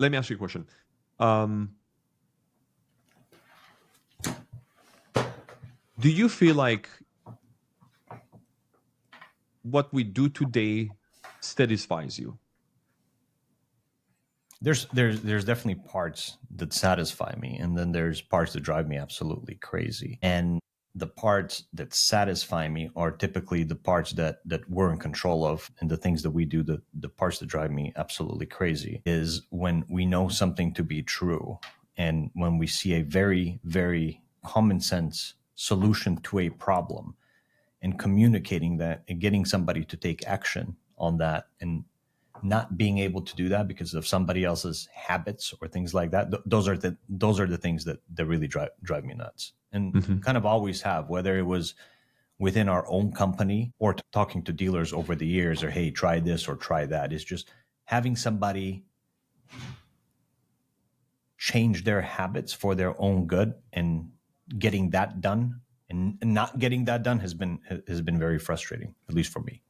Let me ask you a question. Do you feel like what we do today satisfies you? There's definitely parts that satisfy me, and then there's parts that drive me absolutely crazy. And the parts that satisfy me are typically the parts that we're in control of, and the things that we do. The parts that drive me absolutely crazy is when we know something to be true, and when we see a very, very common sense solution to a problem, and communicating that and getting somebody to take action on that, and not being able to do that because of somebody else's habits or things like that. Those are the things that really drive me nuts, and kind of always have, whether it was within our own company or talking to dealers over the years, or, hey, try this or try that. Is just having somebody change their habits for their own good, and getting that done, and not getting that done has been very frustrating, at least for me.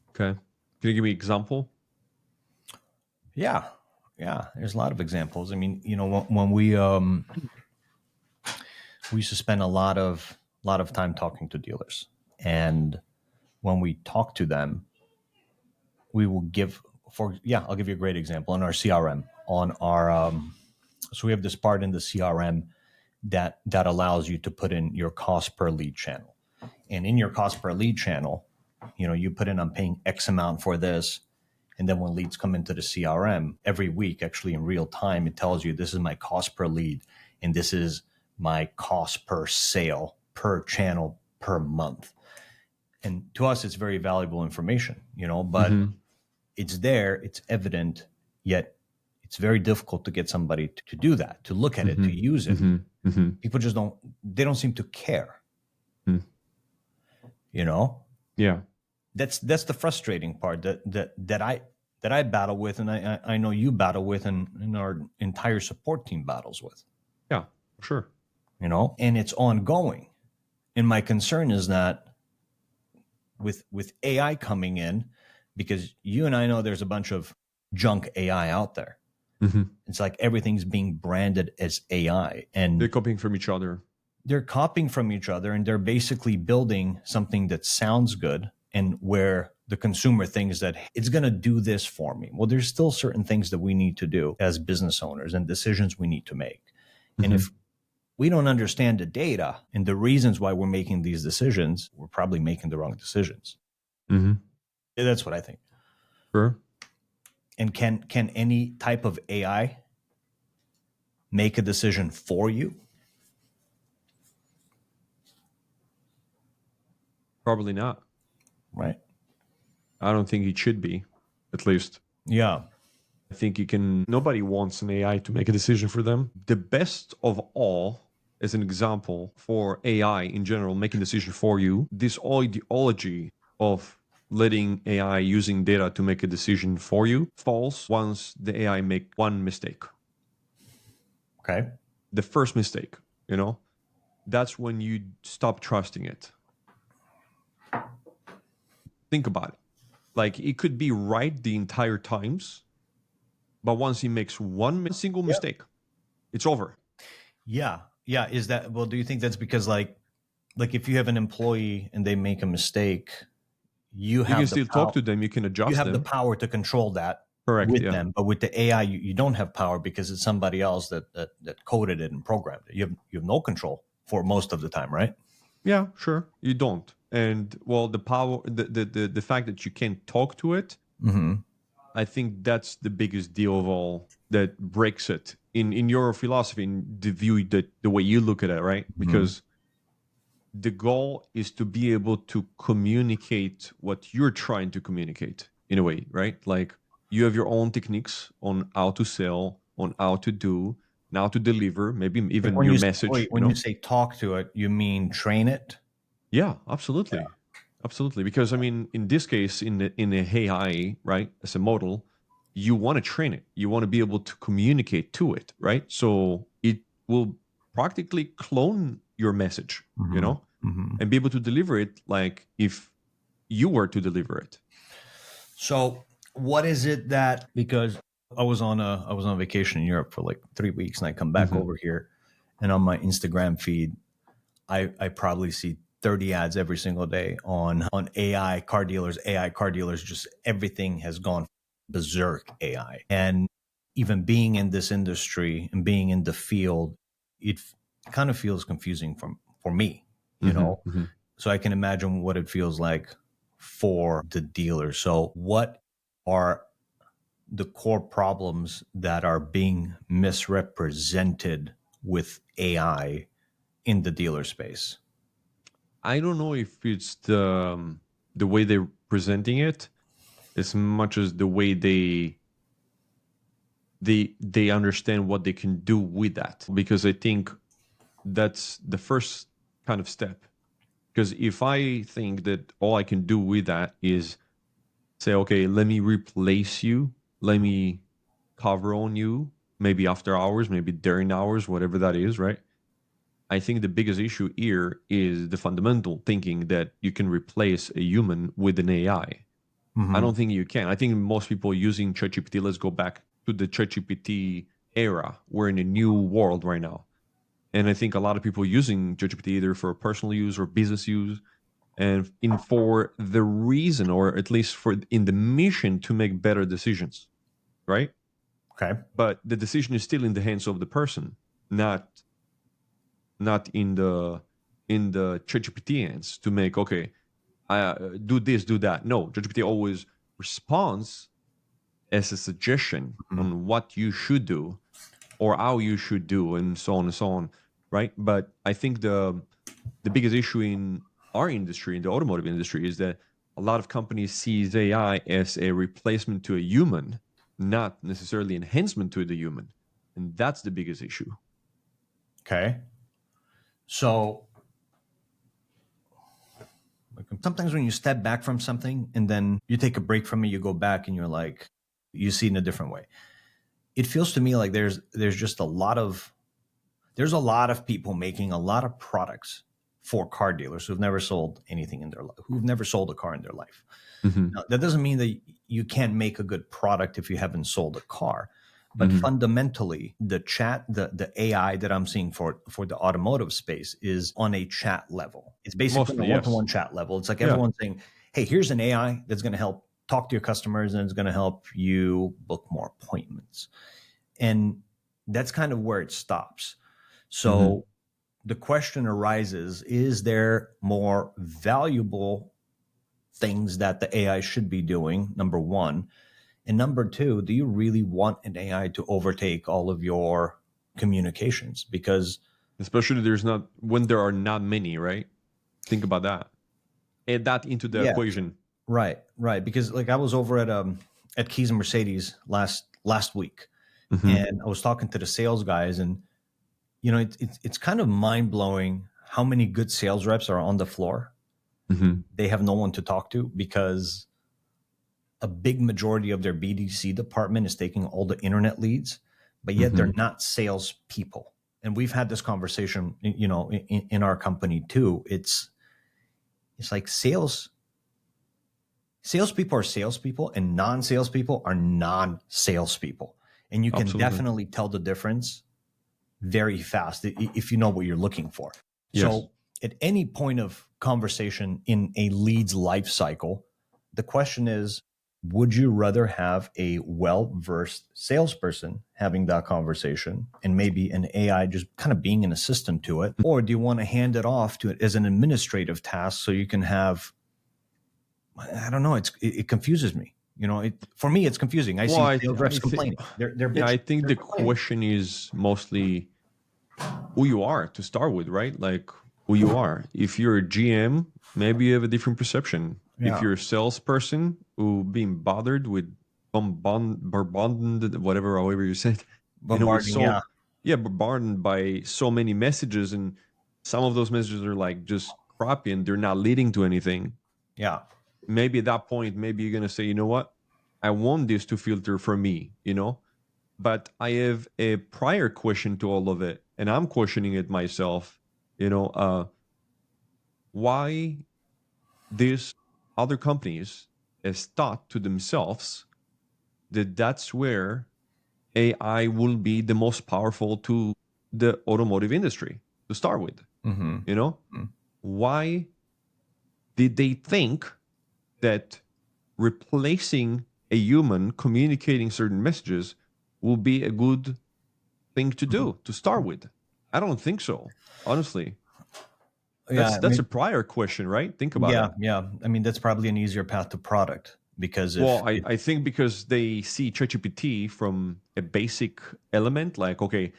Okay. Can you give me an example? Yeah. There's a lot of examples. I mean, when we used to spend a lot of time talking to dealers, and when we talk to them, we will I'll give you a great example on our CRM. On our so we have this part in the CRM that allows you to put in your cost per lead channel, and in your cost per lead channel, you put in, I'm paying X amount for this. And then when leads come into the CRM every week, actually in real time, it tells you this is my cost per lead, and this is my cost per sale, per channel, per month. And to us, it's very valuable information, but it's there, it's evident, yet it's very difficult to get somebody to do that, to look at it, to use it. People just don't seem to care, Yeah. That's the frustrating part that I battle with, and I know you battle with, and our entire support team battles with. Yeah, sure. And it's ongoing. And my concern is that with AI coming in, because you and I know there's a bunch of junk AI out there. It's like everything's being branded as AI, and they're copying from each other. And they're basically building something that sounds good, and where the consumer thinks that it's going to do this for me. Well, there's still certain things that we need to do as business owners, and decisions we need to make. And if we don't understand the data and the reasons why we're making these decisions, we're probably making the wrong decisions. That's what I think. Sure. And can any type of AI make a decision for you? Probably not. Right. I don't think it should be, at least. Yeah. I think nobody wants an AI to make a decision for them. The best of all, as an example for AI in general, making a decision for you, this ideology of letting AI using data to make a decision for you falls once the AI make one mistake. Okay. The first mistake, that's when you stop trusting it. Think about it. Like, it could be right the entire times, but once he makes one single mistake, it's over. Yeah. Is that, well, do you think that's because like if you have an employee and they make a mistake, you can still talk to them, you can adjust them. You have the power to control that. Correct, with them, but with the AI, you don't have power because it's somebody else that coded it and programmed it. You have no control for most of the time, right? Yeah, sure. You don't. And well, the power, the fact that you can't talk to it, I think that's the biggest deal of all that breaks it in your philosophy, in the view that the way you look at it, right? Because the goal is to be able to communicate what you're trying to communicate in a way, right? Like, you have your own techniques on how to sell, on how to do, now to deliver, maybe even your message. When you say talk to it, you mean train it? Yeah, absolutely. Absolutely. Because, I mean, in this case, in the AI, right, as a model, you want to train it. You want to be able to communicate to it, right? So it will practically clone your message, and be able to deliver it like if you were to deliver it. So what is it that, because I was on vacation in Europe for like 3 weeks, and I come back Hmm. over here, and on my Instagram feed, I probably see 30 ads every single day on AI car dealers, AI car dealers. Just everything has gone berserk AI, and even being in this industry and being in the field, it kind of feels confusing for me, you Hmm. know. Hmm. So I can imagine what it feels like for the dealer. So what are the core problems that are being misrepresented with AI in the dealer space? I don't know if it's the way they're presenting it as much as the way they understand what they can do with that, because I think that's the first kind of step. Because if I think that all I can do with that is say, okay, let me replace you, let me cover on you, maybe after hours, maybe during hours, whatever that is, right? I think the biggest issue here is the fundamental thinking that you can replace a human with an AI. I Mm-hmm. don't think you can. I think most people using ChatGPT, let's go back to the ChatGPT era. We're in a new world right now. And I think a lot of people using ChatGPT either for personal use or business use, and in for the reason, or at least for in the mission to make better decisions, right? Okay. But the decision is still in the hands of the person, not in the ChatGPT hands to make, okay, do this, do that. No, ChatGPT always responds as a suggestion Mm-hmm. on what you should do or how you should do, and so on and so on, right? But I think the biggest issue in our industry, in the automotive industry, is that a lot of companies sees AI as a replacement to a human, not necessarily enhancement to the human, and that's the biggest issue. Okay. So like, sometimes when you step back from something and then you take a break from it, you go back and you're like, you see it in a different way. It feels to me like there's just a lot of people making a lot of products for car dealers who've never sold anything in their life, who've never sold a car in their life. Hmm. Now, that doesn't mean that you can't make a good product if you haven't sold a car. But Hmm. fundamentally, the AI that I'm seeing for the automotive space is on a chat level. It's basically on a Mostly, yes. one-to-one chat level. It's like Yeah. everyone's saying, hey, here's an AI that's going to help talk to your customers and it's going to help you book more appointments. And that's kind of where it stops. Hmm. So the question arises, is there more valuable things that the AI should be doing? Number one. And number two, do you really want an AI to overtake all of your communications? Because Especially there's not when there are not many, right? Think about that. Add that into the yeah, equation. right, right. Because like I was over at Keys and Mercedes last week, Hmm. and I was talking to the sales guys, and you know it's kind of mind blowing how many good sales reps are on the floor. Hmm. They have no one to talk to because a big majority of their BDC department is taking all the internet leads, but yet they're Hmm. not salespeople. And we've had this conversation, you know, in our company too. It's like salespeople are salespeople, and non-salespeople are non-salespeople, and you can Absolutely. definitely tell the difference very fast if you know what you're looking for. Yes. So, at any point of conversation in a lead's life cycle, the question is, would you rather have a well versed salesperson having that conversation and maybe an AI just kind of being an assistant to it? Or do you want to hand it off to it as an administrative task so you can have, I don't know, it confuses me. You know, for me, it's confusing. I Well, see sales reps I think, complaining. They're yeah, I bitching. think They're the complaining. question is mostly who you are to start with, right? Like who you are. If you're a GM, maybe you have a different perception. If Yeah. you're a salesperson who being bothered with bombarded, whatever, however you said, with Bombarding. Yeah. so, yeah, bombarded by so many messages, and some of those messages are like just crappy and they're not leading to anything. Yeah. Maybe at that point, maybe you're gonna say, you know what, I want this to filter for me, but I have a prior question to all of it, and I'm questioning it myself. Why these other companies has thought to themselves that that's where AI will be the most powerful to the automotive industry to start with. You know, why did they think that replacing a human communicating certain messages will be a good thing to do to start with? I don't think so, honestly. Yeah, I That's a mean, prior question, right? Think about yeah, that. yeah. I mean, that's probably an easier path to product because Well, if I think because they see ChatGPT from a basic element, like, okay,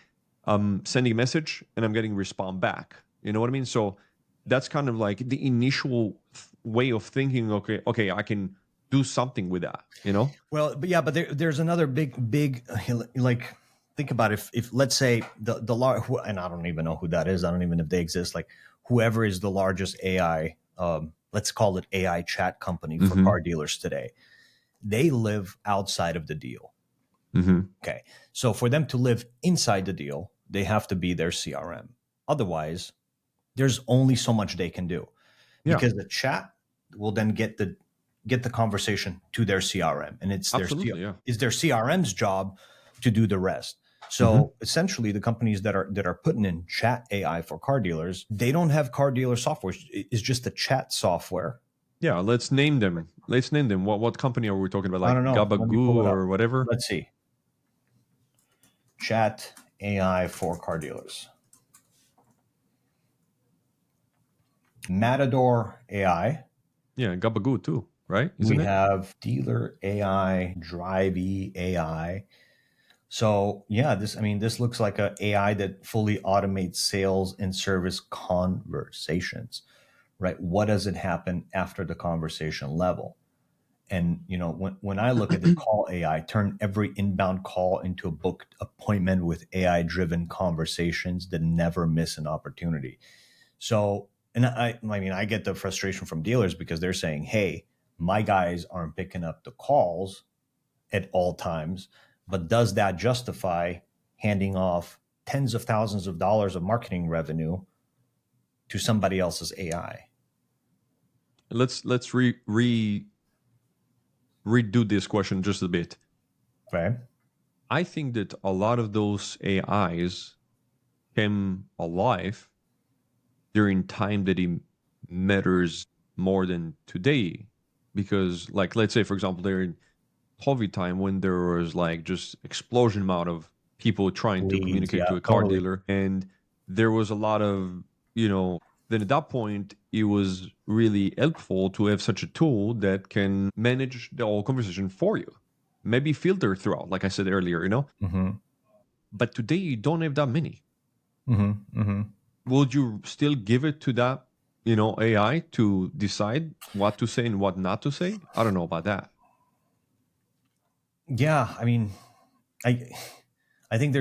I'm sending a message and I'm getting respond back. You know what I mean? So that's kind of like the initial way of thinking, okay, I can do something with that, you know? well, but yeah, but there's another big like think about if let's say the large, and I don't even know who that is. I don't even know if they exist. Like whoever is the largest AI, let's call it AI chat company for Mm-hmm. car dealers today, they live outside of the deal. Mm-hmm. Okay, so for them to live inside the deal, they have to be their CRM. Otherwise, there's only so much they can do Yeah, because the chat will then get the conversation to their CRM, and absolutely. Yeah. it's their CRM's job to do the rest. Mm-hmm. So essentially, the companies that are putting in chat AI for car dealers, they don't have car dealer software. It's just a chat software. Yeah, let's name them. Let's name them. What company are we talking about? I Like don't know. Let me Gabagoo pull it up. or whatever? Let's see. Chat AI for car dealers. Matador AI. Yeah, Gabagoo too, right? We Isn't it? have Dealer AI, Drive AI. So yeah, this looks like a AI that fully automates sales and service conversations, right? What does it happen after the conversation level? And when I look at the call AI, turn every inbound call into a booked appointment with AI driven conversations that never miss an opportunity. So, and I mean, I get the frustration from dealers because they're saying, hey, my guys aren't picking up the calls at all times, but does that justify handing off tens of thousands of dollars of marketing revenue to somebody else's AI? Let's redo this question just a bit. Right? I think that a lot of those AIs came alive during time that it matters more than today. Because, like, let's say, for example, during COVID time when there was like just explosion amount of people trying to Leads, communicate yeah, to a car totally. dealer, and there was a lot of, then at that point it was really helpful to have such a tool that can manage the whole conversation for you, maybe filter throughout, like I said earlier, Mm-hmm. but today you don't have that many. Mm-hmm. Mm-hmm. Would you still give it to that, AI to decide what to say and what not to say? I don't know about that. Yeah, I mean, I I think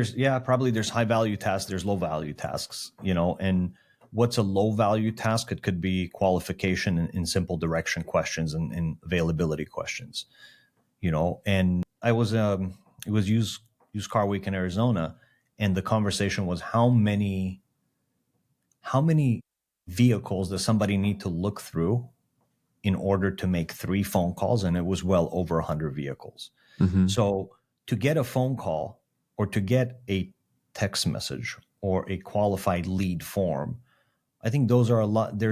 probably there's high value tasks, there's low value tasks, and what's a low value task? It could be qualification in simple direction questions and availability questions, and I was it was used car week in Arizona, and the conversation was how many vehicles does somebody need to look through in order to make 3 phone calls, and it was well over 100 vehicles. Hmm. So to get a phone call or to get a text message or a qualified lead form, I think there's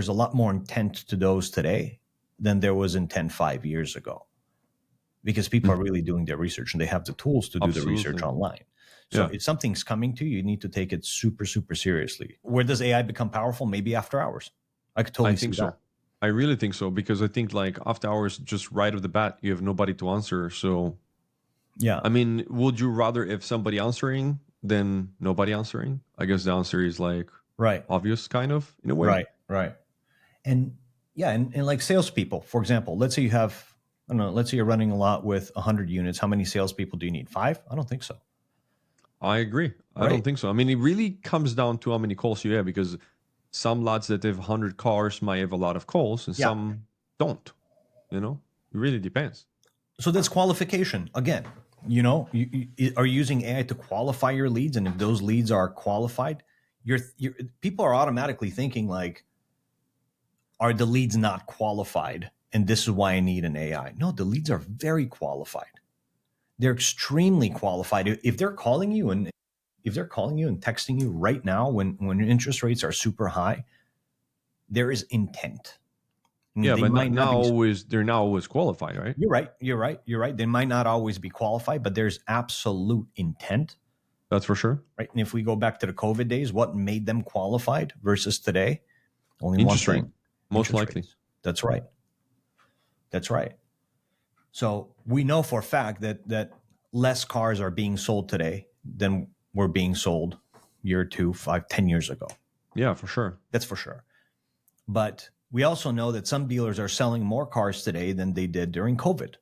a lot more intent to those today than there was intent 5 years ago because people are really doing their research and they have the tools to do the research Absolutely. online. So Yeah. if something's coming to you, you need to take it super, super seriously. Where does AI become powerful? Maybe after hours. I could I totally see think that. so. I really think so because I think like after hours, just right off the bat, you have nobody to answer. So, Yeah. I mean, would you rather if somebody answering than nobody answering? I guess the answer is like Right. obvious, kind of in a way. Right. Right. And yeah, and like salespeople, for example, let's say you have, I don't know, let's say you're running a lot with 100 units. How many salespeople do you need? 5? I don't think so. I agree. I don't Right. think so. I mean, it really comes down to how many calls you have because some lots that have 100 cars might have a lot of calls and Yeah. some don't. It really depends. So that's qualification. Again, are you using AI to qualify your leads? And if those leads are qualified, people are automatically thinking like, are the leads not qualified? And this is why I need an AI. No, the leads are very qualified. They're extremely qualified. If they're calling you and texting you right now when interest rates are super high, there is intent. I mean, Yeah, they but might not be. they're not always qualified, right? You're right. They might not always be qualified, but there's absolute intent, That's for sure. right? And if we go back to the COVID days, what made them qualified versus today? Only one Interest rate, thing: most interest likely. rates. That's right. That's right. So we know for a fact that less cars are being sold today than were being sold year 2, 5, 10 years ago. Yeah, for sure. That's for sure. But we also know that some dealers are selling more cars today than they did during COVID,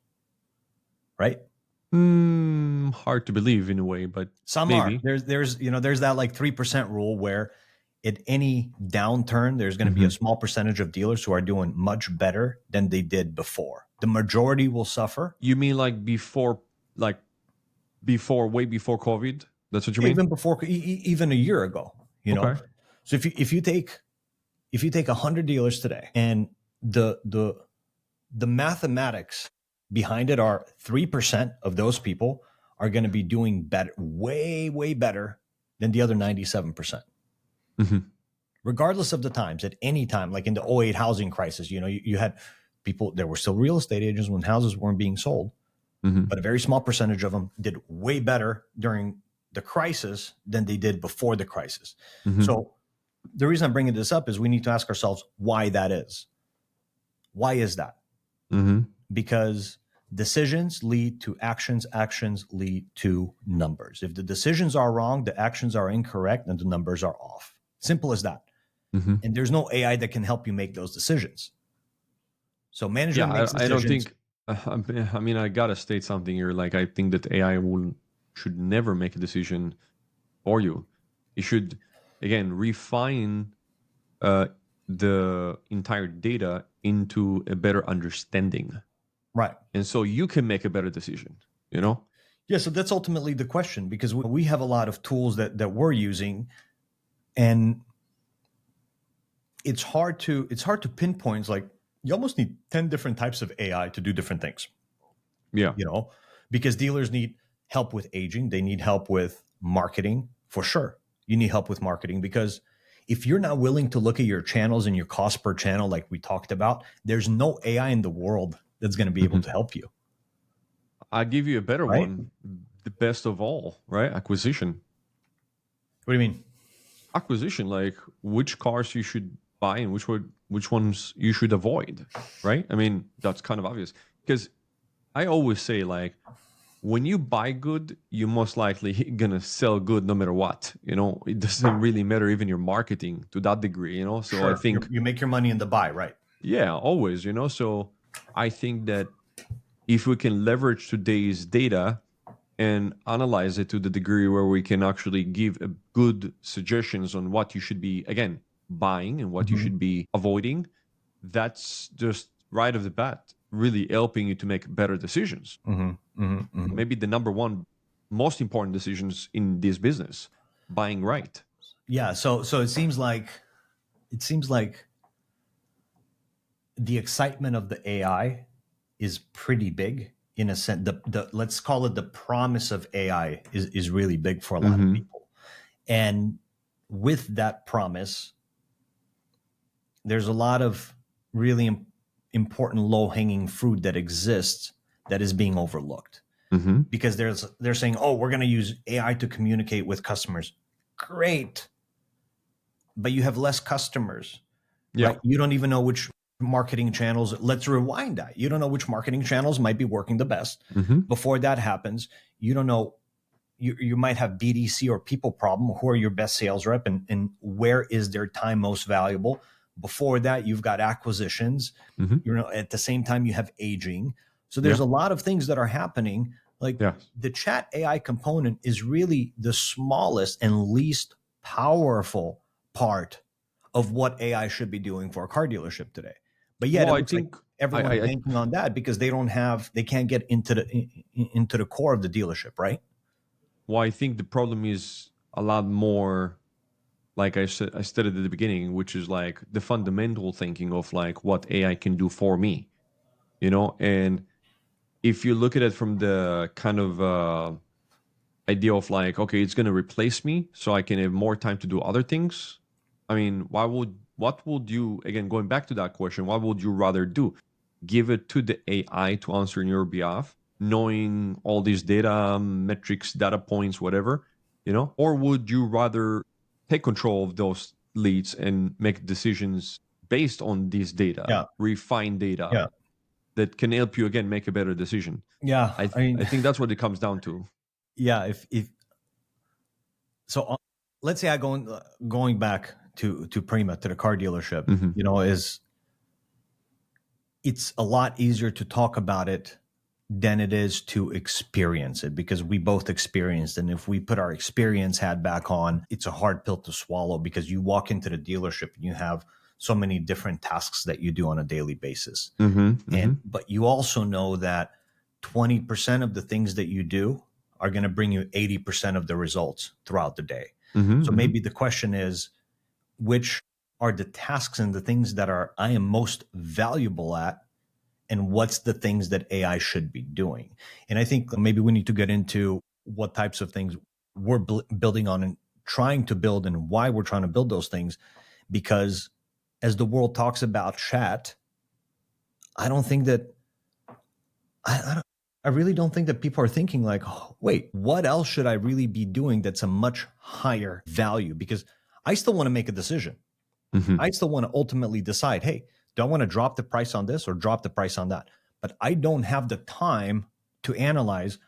right? Hard to believe in a way, but Some maybe. are. There's that like 3% rule where at any downturn, there's going to be a small percentage of dealers who are doing much better than they did before. The majority will suffer. You mean like way before COVID? That's what you mean? Even before, even a year ago, Okay. So if you take 100 dealers today, and the mathematics behind it are 3% of those people are going to be doing better, way better than the other 97%. Mm-hmm. Regardless of the times, at any time, like in the '08 housing crisis, you had people, there were still real estate agents when houses weren't being sold, but a very small percentage of them did way better during the crisis than they did before the crisis. So the reason I'm bringing this up is we need to ask ourselves why that is. Why is that? Because decisions lead to actions, actions lead to numbers. If the decisions are wrong, the actions are incorrect, and the numbers are off. Simple as that. And there's no AI that can help you make those decisions. So management makes decisions. I don't think. I mean, I gotta state something here. Like, I think that AI should never make a decision for you. It should, again, refine the entire data into a better understanding, right? And so you can make a better decision. Yeah. So that's ultimately the question, because we have a lot of tools that we're using, and it's hard to pinpoint. Like, you almost need 10 different types of AI to do different things. Yeah. Because dealers need help with aging. They need help with marketing, for sure. You need help with marketing, because if you're not willing to look at your channels and your cost per channel, like we talked about, there's no AI in the world that's going to be able to help you. I'll give you a better one. The best of all, right? Acquisition. What do you mean? Acquisition, like which cars you should buy and which ones you should avoid, right? I mean, that's kind of obvious, because I always say, like, when you buy good, you're most likely gonna sell good no matter what. It doesn't really matter even your marketing to that degree. So sure. I think you make your money in the buy, right? Yeah, always. So I think that if we can leverage today's data and analyze it to the degree where we can actually give good suggestions on what you should be, again, buying and what you should be avoiding, that's just right off the bat really helping you to make better decisions. Maybe the number one most important decisions in this business, buying right. Yeah. So it seems like the excitement of the AI is pretty big. In a sense, the let's call it the promise of AI is really big for a lot of people. And with that promise, there's a lot of really important low-hanging fruit that exists that is being overlooked. Because they're saying, oh, we're going to use AI to communicate with customers. Great. But you have less customers. Yeah. Right? You don't even know which marketing channels. Let's rewind that. You don't know which marketing channels might be working the best. Before that happens, you don't know. You might have BDC or people problem. Who are your best sales rep, and where is their time most valuable? Before that, you've got acquisitions. At the same time, you have aging. So there's a lot of things that are happening. Like, the chat AI component is really the smallest and least powerful part of what AI should be doing for a car dealership today. But yet, I think like everyone's banking on that because they can't get into the core of the dealership, right? Well, I think the problem is a lot more, like I stated at the beginning, which is like the fundamental thinking of like what AI can do for me, and if you look at it from the kind of idea of like, okay, it's going to replace me so I can have more time to do other things. I mean, what would you, again, going back to that question, what would you rather do? Give it to the AI to answer in your behalf, knowing all these data, metrics, data points, whatever, or would you rather take control of those leads and make decisions based on these data, Yeah. refined data Yeah. that can help you again make a better decision? Yeah. I I mean, think that's what it comes down to. yeah. If so, let's say going back to Prima, to the car dealership, Mm-hmm. is it's a lot easier to talk about it than it is to experience it, because we both experienced. And if we put our experience hat back on, it's a hard pill to swallow, because you walk into the dealership and you have so many different tasks that you do on a daily basis. Mm-hmm. But you also know that 20% of the things that you do are going to bring you 80% of the results throughout the day. Mm-hmm. So Mm-hmm. maybe the question is, which are the tasks and the things that I am most valuable at, and what's the things that AI should be doing? And I think maybe we need to get into what types of things we're building on and trying to build, and why we're trying to build those things. Because as the world talks about chat, I don't think that I really don't think that people are thinking like, oh, wait, what else should I really be doing that's a much higher value? Because I still want to make a decision. Mm-hmm. I still want to ultimately decide, hey, do I want to drop the price on this or drop the price on that? But I don't have the time to analyze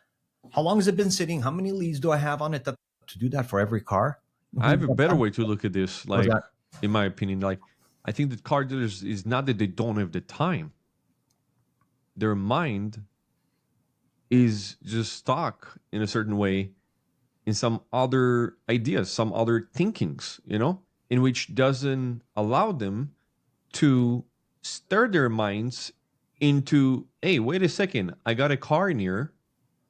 how long has it been sitting? How many leads do I have on it to do that for every car? I have Who's a got better time? way to look at this. What was Like, that? in my opinion, like I think that car dealers is not that they don't have the time. Their mind is just stuck in a certain way in some other ideas, some other thinkings, in which doesn't allow them to stir their minds into, hey, wait a second, I got a car in here,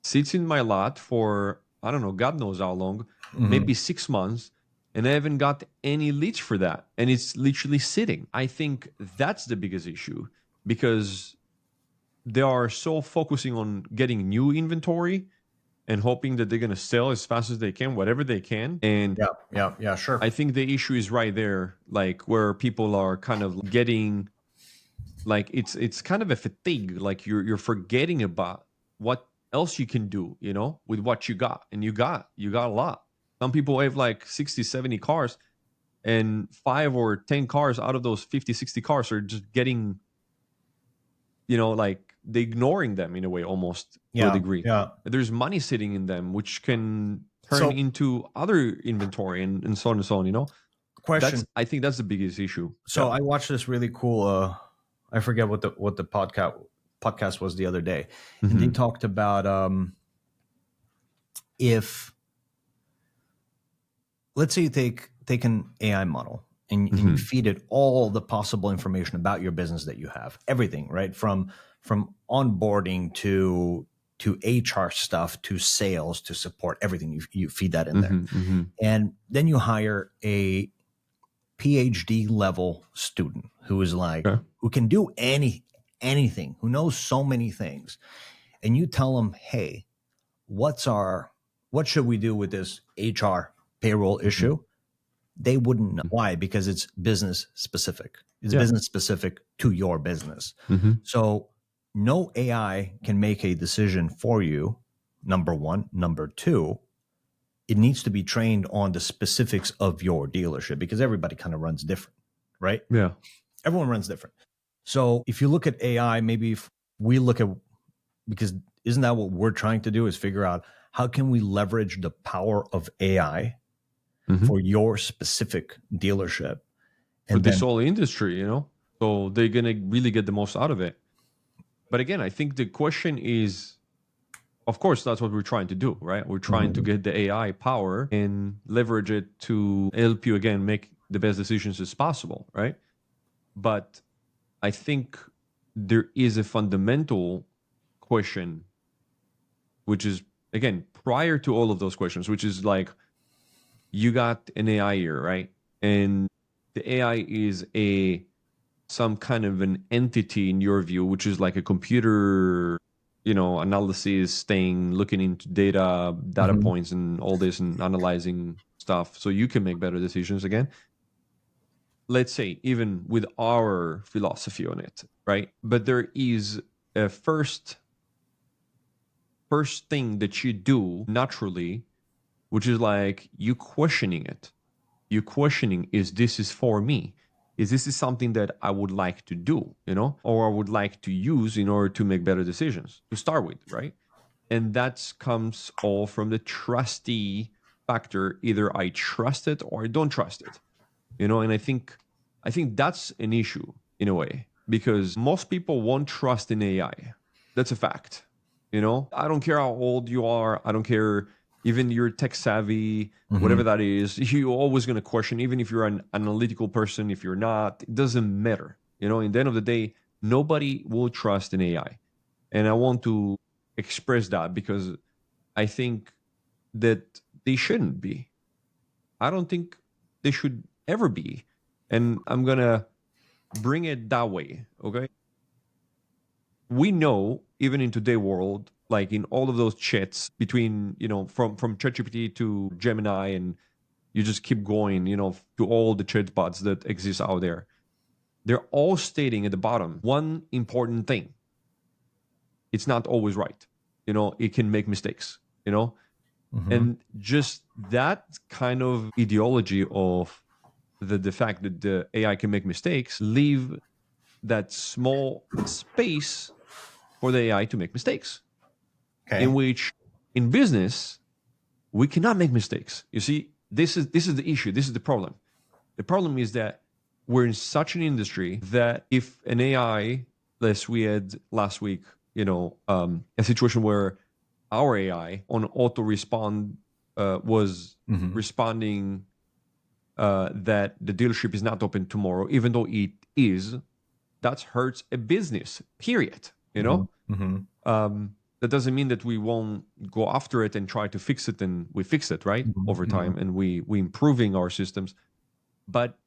sits in my lot for, I don't know, God knows how long, maybe 6 months, and I haven't got any leads for that. And it's literally sitting. I think that's the biggest issue, because they are so focusing on getting new inventory and hoping that they're going to sell as fast as they can, whatever they can. And Yeah, sure. I think the issue is right there, like where people are kind of getting, like it's kind of a fatigue, like you're forgetting about what else you can do, with what you got. And you got a lot. Some people have like 60, 70 cars, and 5 or 10 cars out of those 50, 60 cars are just getting, like they ignoring them in a way, almost to a Yeah, degree. yeah. There's money sitting in them which can turn So, into other inventory, and so on and so on. question. I think that's the biggest issue. So Yeah. I watched this really cool. I forget what the podcast was the other day, and they Mm-hmm. talked about if, let's say you take an AI model and you Mm-hmm. feed it all the possible information about your business that you have, everything, right? From onboarding to HR stuff, to sales, to support, everything. You feed that in there. Mm-hmm. Mm-hmm. And then you hire a PhD level student who is like, Okay. who can do anything, who knows so many things. And you tell them, hey, what should we do with this HR payroll Mm-hmm. issue? They wouldn't know. Why? Because it's business specific. It's Yeah. business specific to your business. Mm-hmm. So no AI can make a decision for you. Number one. Number two, it needs to be trained on the specifics of your dealership, because everybody kind of runs different, right? Yeah. Everyone runs different. So if you look at AI, maybe if we look at, because isn't that what we're trying to do, is figure out how can we leverage the power of AI Mm-hmm. for your specific dealership? For And this then, whole industry, so they're gonna really get the most out of it. But again, I think the question is, of course, that's what we're trying to do, right? We're trying to get the AI power and leverage it to help you again make the best decisions as possible, right? But I think there is a fundamental question, which is, again, prior to all of those questions, which is like, you got an AI here, right? And the AI is some kind of an entity in your view, which is like a computer, analysis, staying, looking into data points and all this, and analyzing stuff so you can make better decisions again. Let's say, even with our philosophy on it, right? But there is a first thing that you do naturally, which is like you questioning it. You questioning, is this is for me? Is this is something that I would like to do, or I would like to use in order to make better decisions to start with, right? And that comes all from the trusty factor. Either I trust it or I don't trust it, and I think that's an issue in a way, because most people won't trust in AI. That's a fact. I don't care how old you are. I don't care, even you're tech savvy, whatever that is. You're always going to question, even if you're an analytical person. If you're not, it doesn't matter. In the end of the day, nobody will trust in AI. And I want to express that because I think that they shouldn't be. I don't think they should ever be. And I'm going to bring it that way. Okay. We know, even in today's world, like in all of those chats between, from ChatGPT to Gemini, and you just keep going, to all the chatbots that exist out there, they're all stating at the bottom one important thing: it's not always right. It can make mistakes. And just that kind of ideology of the fact that the AI can make mistakes leave that small space for the AI to make mistakes. Okay. In which, in business, we cannot make mistakes. You see, this is the issue. This is the problem. The problem is that we're in such an industry that if an AI, as we had last week, a situation where our AI on auto respond was responding that the dealership is not open tomorrow, even though it is, that hurts a business, period. That doesn't mean that we won't go after it and try to fix it, and we fix it, right? Over time, and we improving our systems. But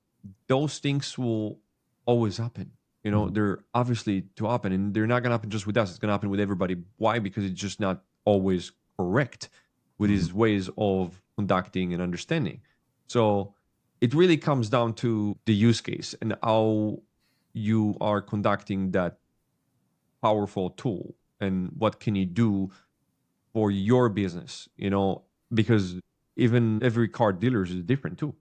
those things will always happen. They're obviously to happen, and they're not going to happen just with us. It's going to happen with everybody. Why? Because it's just not always correct with his ways of conducting and understanding. So it really comes down to the use case and how you are conducting that powerful tool, and what can you do for your business, because even every car dealer is different too.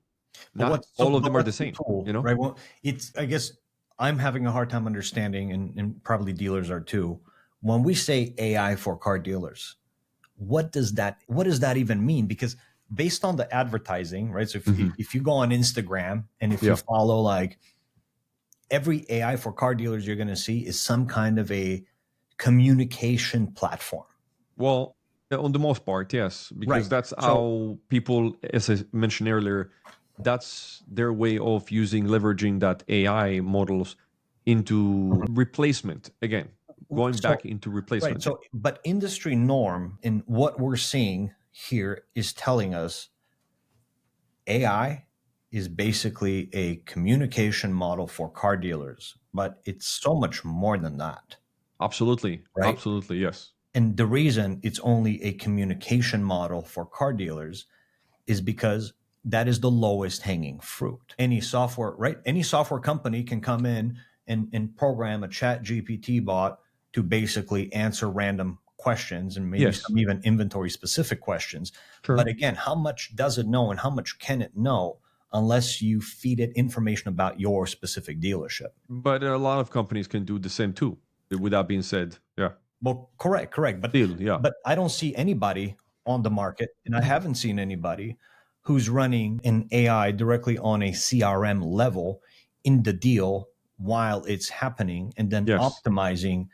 Not all of them are the same, tool, right? Well, I guess I'm having a hard time understanding, and probably dealers are too. When we say AI for car dealers, what does that even mean? Because based on the advertising, right? So if you go on Instagram and if you follow, like, every AI for car dealers you're going to see is some kind of a communication platform. Well, on the most part, yes, because that's how people, as I mentioned earlier, that's their way of leveraging that AI models into replacement again, going back into replacement. Right. So, but industry norm in what we're seeing here is telling us AI is basically a communication model for car dealers, but it's so much more than that. Absolutely. Right? Absolutely, yes. And the reason it's only a communication model for car dealers is because that is the lowest hanging fruit. Any software, right? Any software company can come in and program a chat GPT bot to basically answer random questions, and maybe some even inventory specific questions. Sure. But again, how much does it know and how much can it know unless you feed it information about your specific dealership? But a lot of companies can do the same too, with that being said. Yeah. Well, correct. But still, but I don't see anybody on the market, and I haven't seen anybody who's running an AI directly on a CRM level in the deal while it's happening, and then optimizing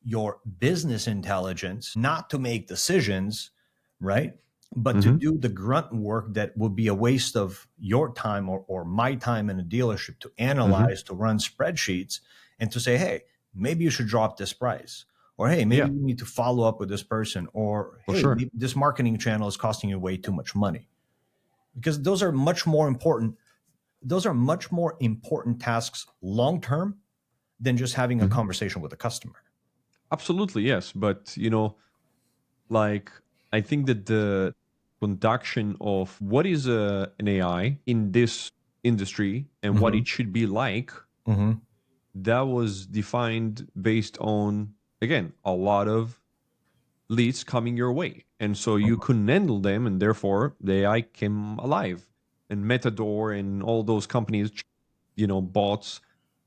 your business intelligence, not to make decisions, right? But to do the grunt work that would be a waste of your time or my time in a dealership to analyze, to run spreadsheets, and to say, hey, maybe you should drop this price. Or, hey, maybe you need to follow up with this person. Or, hey, this marketing channel is costing you way too much money. Because those are much more important. Those are much more important tasks long term than just having a conversation with a customer. Absolutely, yes. But, like, I think that the conduction of what is an AI in this industry and what Mm-hmm. it should be like, Mm-hmm. that was defined based on, again, a lot of leads coming your way. And so you couldn't handle them, and therefore the AI came alive. And Metador and all those companies, bots,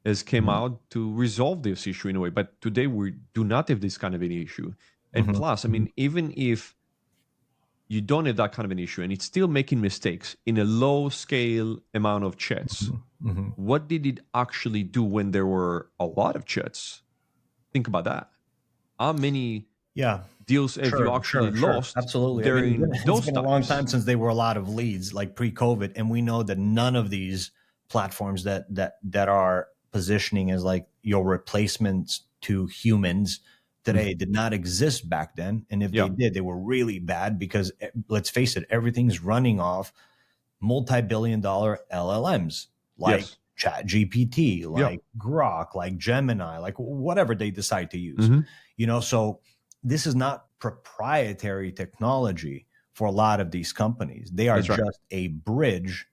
has came Mm-hmm. out to resolve this issue in a way. But today we do not have this kind of an issue. And plus, I Mm-hmm. mean, even if you don't have that kind of an issue and it's still making mistakes in a low scale amount of chats, Mm-hmm. what did it actually do when there were a lot of chats? Think about that. How many Yeah. deals have you actually Sure. lost Absolutely. I mean, during it's those been a long times? time since they were a lot of leads, like pre-COVID, and we know that none of these platforms that are positioning as like your replacements to humans Mhm. today did not exist back then. And if they Yeah. did, they were really bad because let's face it, everything's running off multi-billion-dollar LLMs like Yes. ChatGPT, Yeah. like Grok, like Gemini, like whatever they decide to use. Hmm. So this is not proprietary technology for a lot of these companies. They are That's right. just a bridge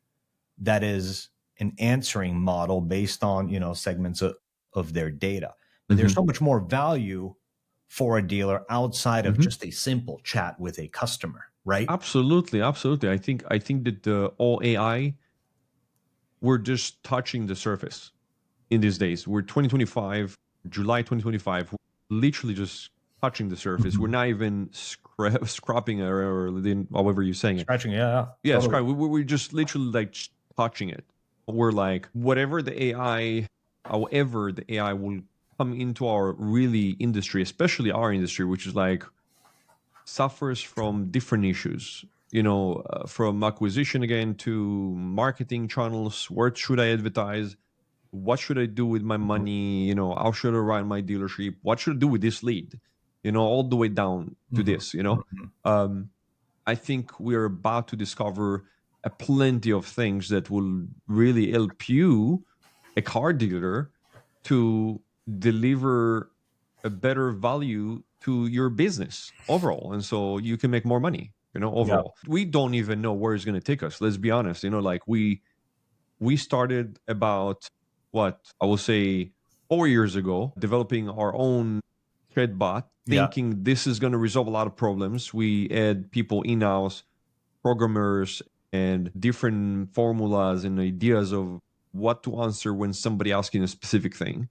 that is an answering model based on, segments of their data. But there's Hmm. so much more value for a dealer outside of Hmm. just a simple chat with a customer, right? Absolutely. Absolutely. I think that the all AI, we're just touching the surface in these days. We're 2025, July 2025. We're literally just touching the surface. We're Mhm. not even scrapping or however you're saying it. Scratching, yeah, Yeah, totally. scrap. We're just literally like touching it. We're like, whatever the AI, however the AI will come into our really industry, especially our industry, which is like suffers from different issues. From acquisition again to marketing channels. Where should I advertise? What should I do with my Mhm. money? How should I run my dealership? What should I do with this lead? All the way down to Mhm. this. Mhm. Um, I think we're about to discover a plenty of things that will really help you, a car dealer, to deliver a better value to your business overall. And so you can make more money, Yeah. overall. We don't even know where it's going to take us. Let's be honest. Like we started about, what I will say, 4 years ago, developing our own chatbot, Yeah. thinking this is going to resolve a lot of problems. We had people in house, programmers, and different formulas and ideas of what to answer when somebody asking a specific thing.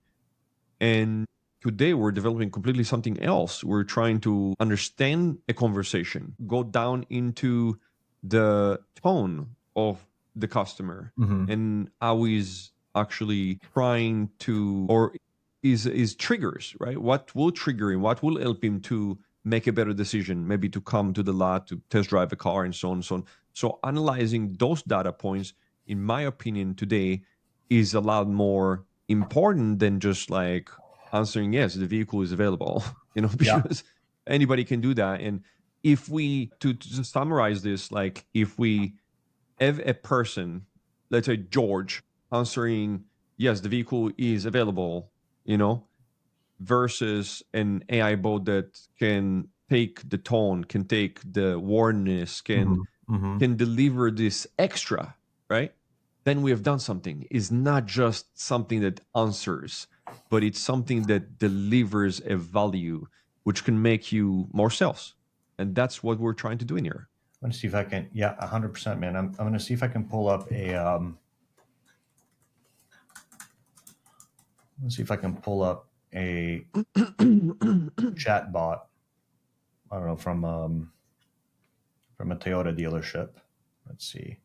And today we're developing completely something else. We're trying to understand a conversation, go down into the tone of the customer Mhm. and how he's actually trying to, or is triggers, right? What will trigger him? What will help him to make a better decision, maybe to come to the lot to test drive a car and so on and so on. So analyzing those data points, in my opinion, today is a lot more important than just like answering yes, the vehicle is available. Yeah. Because anybody can do that. And if we to summarize this, like if we have a person, let's say George, answering yes, the vehicle is available, you know, versus an AI bot that can take the tone, can take the warmness, can Mhm. Mhm. can deliver this extra, right? Then we have done something. It's not just something that answers, but it's something that delivers a value which can make you more sales. And that's what we're trying to do in here. I'm gonna see if I can. Yeah, 100%, man. I'm gonna see if I can pull up a. Let's see if I can pull up a chat bot. I don't know from a Toyota dealership. Let's see.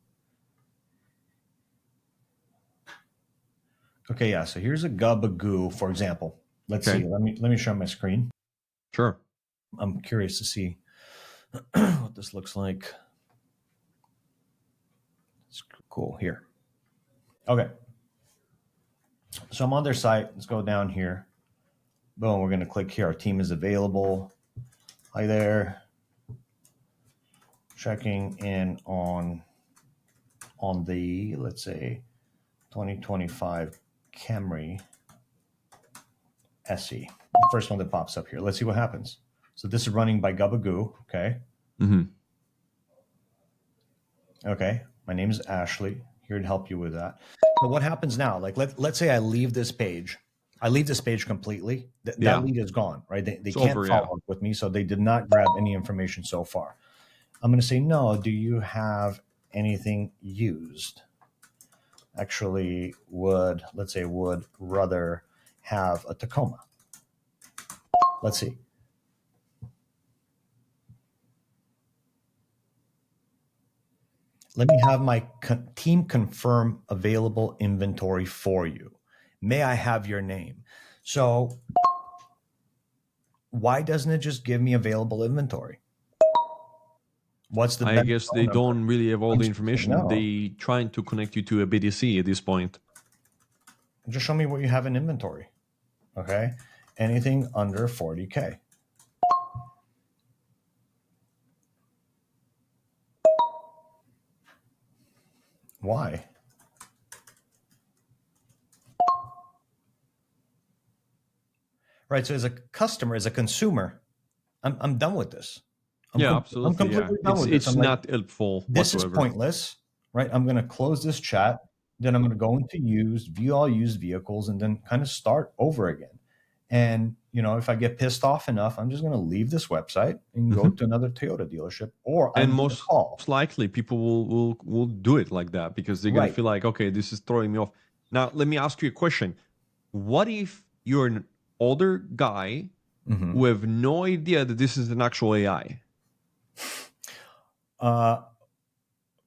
Okay, yeah. So here's a Gabagoo, for example. Let's see. Okay, Let me share my screen. sure. I'm curious to see what this looks like. It's cool here. Okay, so I'm on their site. Let's go down here. Boom. We're gonna click here. Our team is available. Hi there. Checking in on the, let's say, 2025 Camry SE. First one that pops up here. Let's see what happens. So this is running by Gabagoo. Okay. Okay. My name is Ashley. Here to help you with that. So what happens now? Like let's say I leave this page. I leave this page completely. That lead is gone, right? They can't follow up with me, so they did not grab any information so far. I'm going to say, no, do you have anything used? Actually, let's say would rather have a Tacoma. Let's see. Let me have my team confirm available inventory for you. May I have your name? So why doesn't it just give me available inventory? What's the I guess they don't really have all the information. No. They trying to connect you to a BDC at this point. Just show me what you have in inventory. Okay. Anything under 40K. Why? Right. So as a customer, as a consumer, I'm done with this. Absolutely. I'm completely done with this. It's not helpful This whatsoever. is pointless, right? I'm going to close this chat. Then I'm going to go into view all used vehicles, and then kind of start over again. And, if I get pissed off enough, I'm just going to leave this website and go to another Toyota dealership, or and most likely people will do it like that because they're going to feel like, okay, this is throwing me off. Now, let me ask you a question. What if you're an older guy who have no idea that this is an actual AI?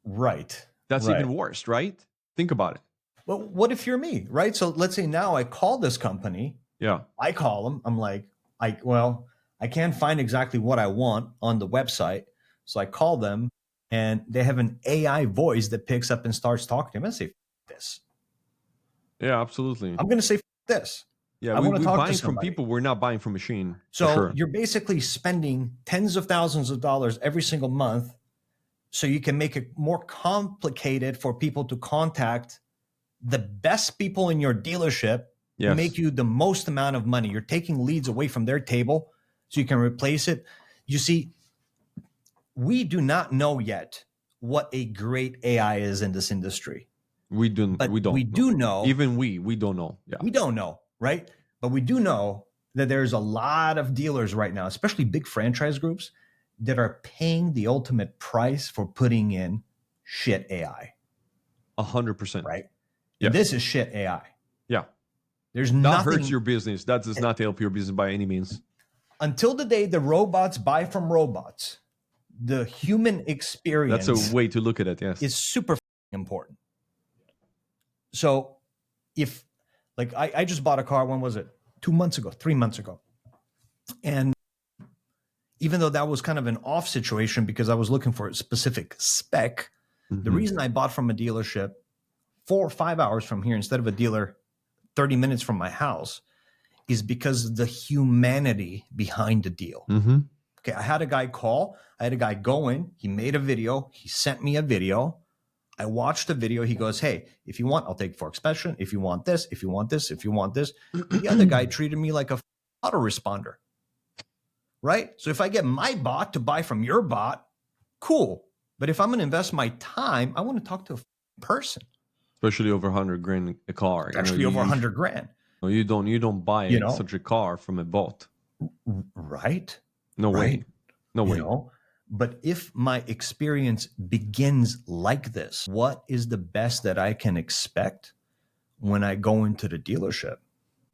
Right. That's even worse, right? Think about it. Well, what if you're me, right? So let's say now I call this company. Yeah. I call them. I'm like, I can't find exactly what I want on the website. So I call them, and they have an AI voice that picks up and starts talking to me. I'm going to say this. Yeah, absolutely. I'm going to say this. Yeah, we're buying from people. We're not buying from machine. So you're basically spending tens of thousands of dollars every single month so you can make it more complicated for people to contact the best people in your dealership who make you the most amount of money. You're taking leads away from their table so you can replace it. You see, we do not know yet what a great AI is in this industry. We don't. We do know. Even we don't know. Yeah. We don't know, right? But we do know that there's a lot of dealers right now, especially big franchise groups, that are paying the ultimate price for putting in shit AI. 100%. Right? Yeah. This is shit AI. Yeah. There's nothing. That hurts your business. That does not help your business by any means. Until the day the robots buy from robots, the human experience. That's a way to look at it, yes. Is super important. So if, I just bought a car, when was it? 3 months ago. And even though that was kind of an off situation because I was looking for a specific spec, the reason I bought from a dealership 4 or 5 hours from here instead of a dealer 30 minutes from my house is because of the humanity behind the deal. Okay, I had a guy call. I had a guy go in. He made a video. He sent me a video. I watched the video. He goes, hey, if you want, I'll take for inspection. If you want this, if you want this, if you want this. The other guy treated me like a autoresponder. Right? So if I get my bot to buy from your bot, cool. But if I'm going to invest my time, I want to talk to a person. Especially over 100 grand a car. Actually, over 100 grand. No, you don't buy such a car from a bot. Right? No way. No way. But if my experience begins like this, what is the best that I can expect when I go into the dealership?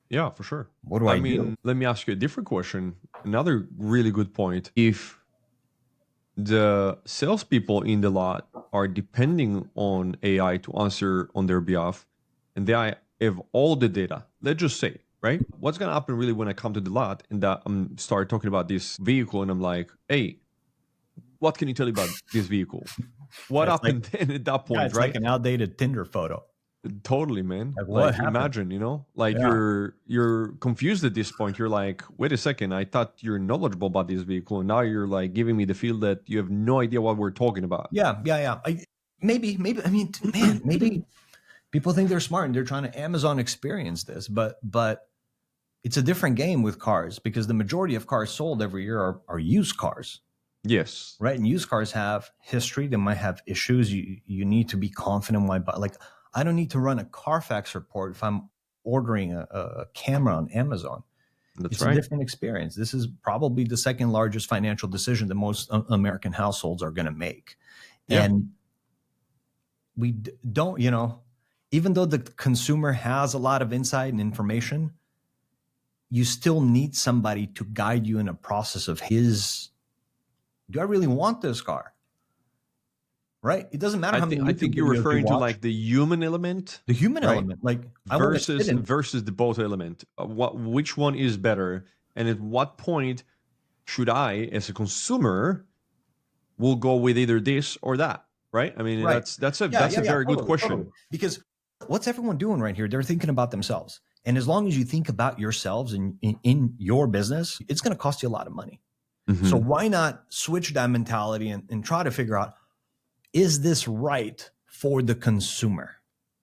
Yeah, for sure. What do I do? Let me ask you a different question. Another really good point. If the salespeople in the lot are depending on AI to answer on their behalf, and they have all the data, let's just say, right? What's going to happen really when I come to the lot and I'm start talking about this vehicle and I'm like, hey, what can you tell me about this vehicle? What happened then at that point, it's right? like an outdated Tinder photo. Totally, man. What happened? Imagine, you're confused at this point. You're like, wait a second, I thought you're knowledgeable about this vehicle, and now you're like giving me the feel that you have no idea what we're talking about. Yeah. Maybe. I mean, man, maybe people think they're smart and they're trying to Amazon experience this, but it's a different game with cars because the majority of cars sold every year are used cars, Yes, right? And used cars have history. They might have issues. You need to be confident when like I don't need to run a Carfax report if I'm ordering a camera on Amazon. that's It's a right. different experience. This is probably the second largest financial decision that most American households are going to make. Yeah, And we don't, even though the consumer has a lot of insight and information, you still need somebody to guide you in a process of do I really want this car? Right? It doesn't matter how many I YouTube think you're videos you referring to watch. like the human element, The human right? element, like I want to sit in. Versus the both element. Which one is better, and at what point should I, as a consumer, will go with either this or that, right? I mean, Right. that's a Yeah. very good Totally, totally. question. Because what's everyone doing right here? They're thinking about themselves. And as long as you think about yourselves in your business, it's going to cost you a lot of money. Mm-hmm. So why not switch that mentality and try to figure out, is this right for the consumer?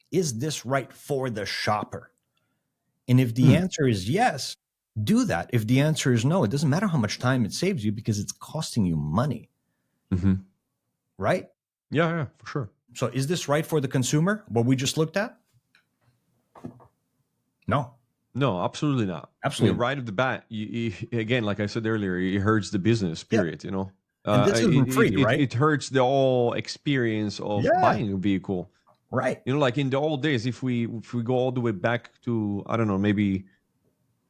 Is this right for the shopper? And if the answer is yes, do that. If the answer is no, it doesn't matter how much time it saves you because it's costing you money. Mm-hmm. Right? Yeah, for sure. So is this right for the consumer? What we just looked at? No. No, absolutely not. Absolutely. I mean, right off the bat, again, like I said earlier, it hurts the business. Period. Yeah. And this isn't free, right? It hurts the whole experience of buying a vehicle. Right. Like in the old days, if we go all the way back to, I don't know, maybe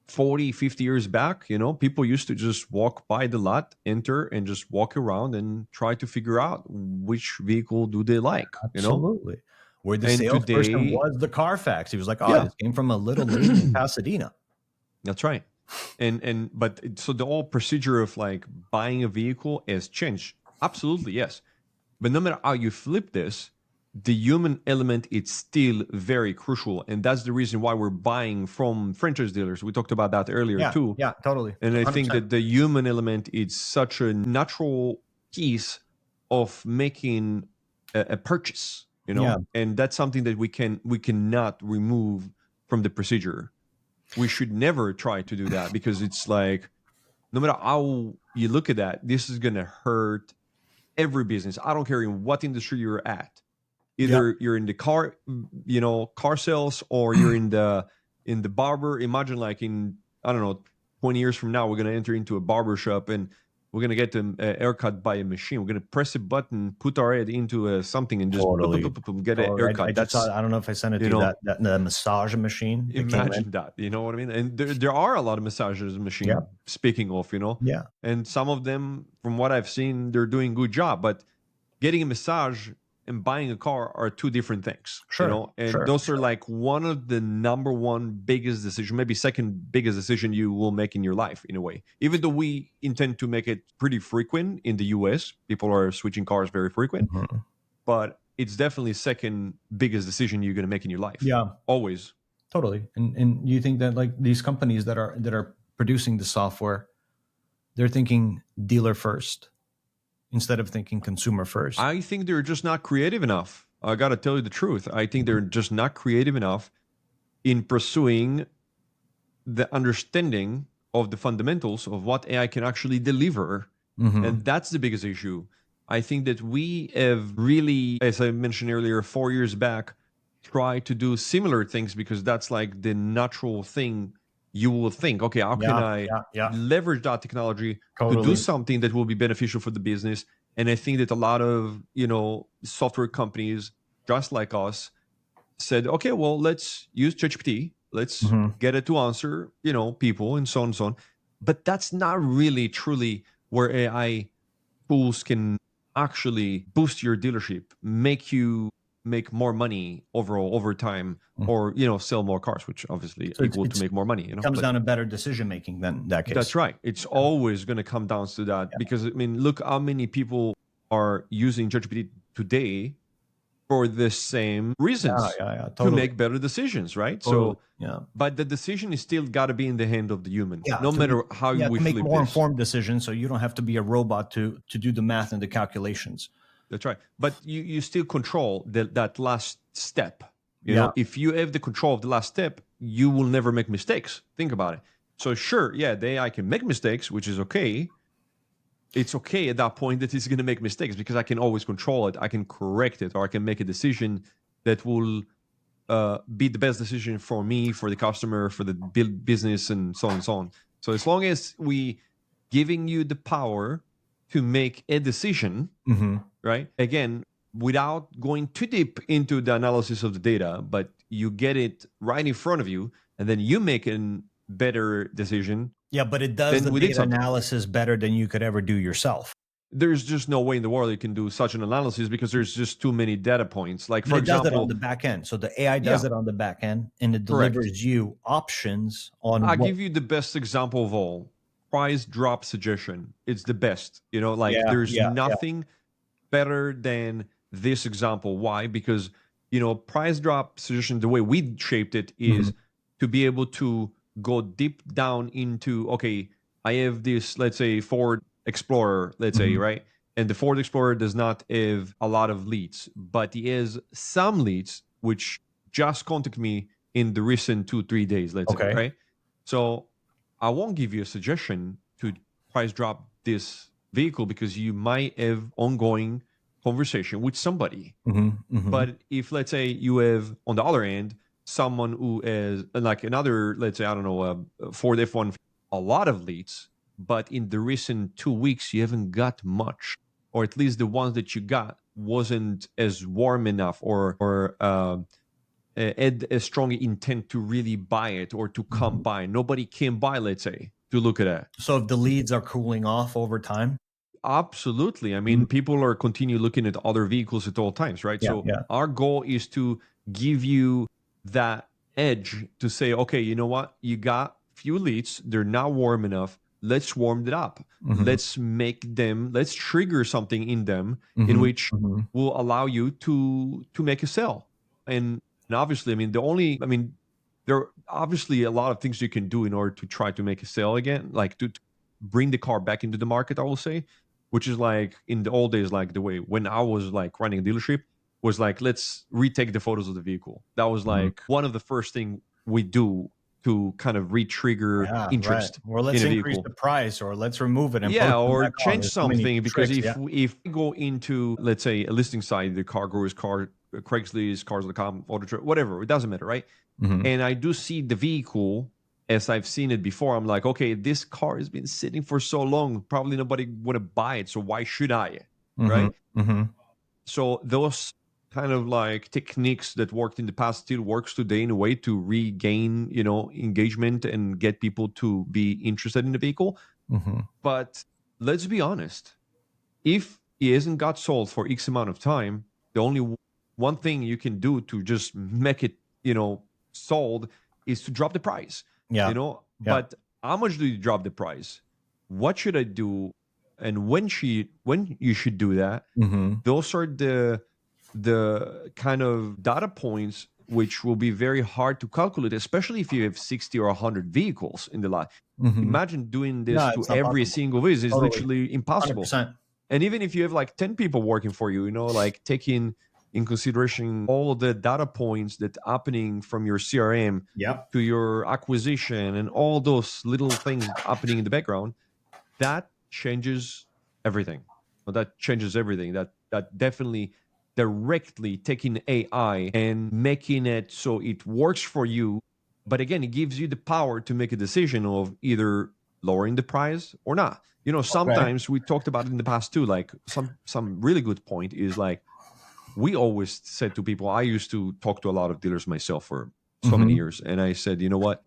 40, 50 years back, people used to just walk by the lot, enter, and just walk around and try to figure out which vehicle do they like. Absolutely. Where the And salesperson today, was the Carfax. He was like, this came from a little lady in Pasadena. That's right. But so the whole procedure of like buying a vehicle has changed. Absolutely, yes. But no matter how you flip this, the human element is still very crucial. And that's the reason why we're buying from franchise dealers. We talked about that earlier too. Yeah, totally. And 100%. I think that the human element is such a natural piece of making a purchase, and that's something that we cannot remove from the procedure. We should never try to do that because it's like, no matter how you look at that, this is going to hurt every business. I don't care in what industry you're at. Either you're in the car sales, or you're in the barber. Imagine like in, I don't know, 20 years from now, we're going to enter into a barber shop and we're going to get a haircut by a machine. We're going to press a button, put our head into something, and just get a haircut. I don't know if I sent it to you, that the massage machine. Imagine that, you know what I mean? And there are a lot of massages machines, speaking of, Yeah. and some of them, from what I've seen, they're doing a good job. But getting a massage and buying a car are two different things. Sure. Those are like one of the number one biggest decision, maybe second biggest decision you will make in your life, in a way. Even though we intend to make it pretty frequent in the US, people are switching cars very frequent, but it's definitely second biggest decision you're going to make in your life. Yeah, always. Totally. And you think that like these companies that are producing the software, they're thinking dealer first instead of thinking consumer first? I think they're just not creative enough. I got to tell you the truth. I think they're just not creative enough in pursuing the understanding of the fundamentals of what AI can actually deliver. And that's the biggest issue. I think that we have really, as I mentioned earlier, 4 years back, tried to do similar things because that's like the natural thing you will think. Okay, how can I leverage that technology to do something that will be beneficial for the business? And I think that a lot of, software companies just like us said, okay, well, let's use ChatGPT. Let's get it to answer, people, and so on and so on. But that's not really truly where AI tools can actually boost your dealership, make you make more money overall over time, or sell more cars, which obviously equal to make more money. It comes down to better decision making than that case. That's right. It's always going to come down to that because look how many people are using ChatGPT today for the same reasons to make better decisions, right? Totally. But the decision is still got to be in the hand of the human, no matter how we to make flip more this. informed decisions, so you don't have to be a robot to do the math and the calculations. That's right. But you still control that last step. You know, if you have the control of the last step, you will never make mistakes. Think about it. So sure, yeah, the AI can make mistakes, which is okay. It's okay at that point that it's going to make mistakes because I can always control it. I can correct it, or I can make a decision that will be the best decision for me, for the customer, for the business, and so on and so on. So as long as we giving you the power to make a decision, right? Again, without going too deep into the analysis of the data, but you get it right in front of you, and then you make a better decision. Yeah, but it does Then the we did data something. analysis better than you could ever do yourself. There's just no way in the world you can do such an analysis because there's just too many data points. Like, But for it does it on example, the back end. So the AI does yeah, it on the back end and it correct. delivers you options on I'll what. give you the best example of all. Price drop suggestion. It's the best. Like Yeah, there's yeah, yeah. nothing better than this example. Why? Because, price drop suggestion, the way we shaped it Mhm. is to be able to go deep down into, okay, I have this, let's say, Ford Explorer, let's say, Mhm. right? And the Ford Explorer does not have a lot of leads, but he has some leads which just contact me in the recent 2-3 days, let's say, Okay. right? So I won't give you a suggestion to price drop this vehicle because you might have ongoing conversation with somebody. Mhm. Mhm. But if, let's say, you have on the other end someone who is like another, let's say, I don't know, Ford F-1, a lot of leads, but in the recent 2 weeks you haven't got much, or at least the ones that you got wasn't as warm enough, or had a strong intent to really buy it or to come Mhm. by. Nobody came by, let's say, to look at that. So if the leads are cooling off over time. Absolutely. I Mhm. mean, people are continue looking at other vehicles at all times, right? Yeah, So yeah. our goal is to give you that edge to say, okay, you know what? You got few leads. They're not warm enough. Let's warm it up. Mhm. Let's trigger something in them in Mhm. which Mhm. will allow you to make a sale. And obviously, I mean, there are obviously a lot of things you can do in order to try to make a sale again, like to bring the car back into the market, I will say, which is like in the old days, like the way when I was like running a dealership, was like, let's retake the photos of the vehicle. That was Mhm. like one of the first thing we do to kind of re-trigger Yeah, right. interest Or in let's a increase vehicle. the price or let's remove it and Yeah, post it or back on. change There's so many something, because tricks. if Yeah. if we go into, let's say, a listing site, the car growers, Craigslist, cars.com, auto Trader, whatever, it doesn't matter, right? Mhm. And I do see the vehicle as I've seen it before. I'm like, okay, this car has been sitting for so long, probably nobody would to buy it, so why should I? Mhm. Right? Mhm. So those kind of like techniques that worked in the past still works today in a way to regain, engagement and get people to be interested in the vehicle. Mhm. But let's be honest, if it hasn't got sold for X amount of time, the only one thing you can do to just make it, sold, is to drop the price, Yeah. Yeah. But how much do you drop the price? What should I do? And when you should do that? Mhm. Those are the kind of data points which will be very hard to calculate, especially if you have 60 or 100 vehicles in the lot. Mhm. Imagine doing this No, to it's not every possible. single visit is Totally. literally impossible. 100%. And even if you have like 10 people working for you, like taking in consideration all the data points that happening from your CRM Yep. to your acquisition and all those little things happening in the background, that changes everything. Well, that changes everything. That definitely directly taking AI and making it so it works for you. But again, it gives you the power to make a decision of either lowering the price or not. Okay. Sometimes we talked about it in the past too. Like some really good point is like we always said to people. I used to talk to a lot of dealers myself for so many Mhm. years, and I said, you know what,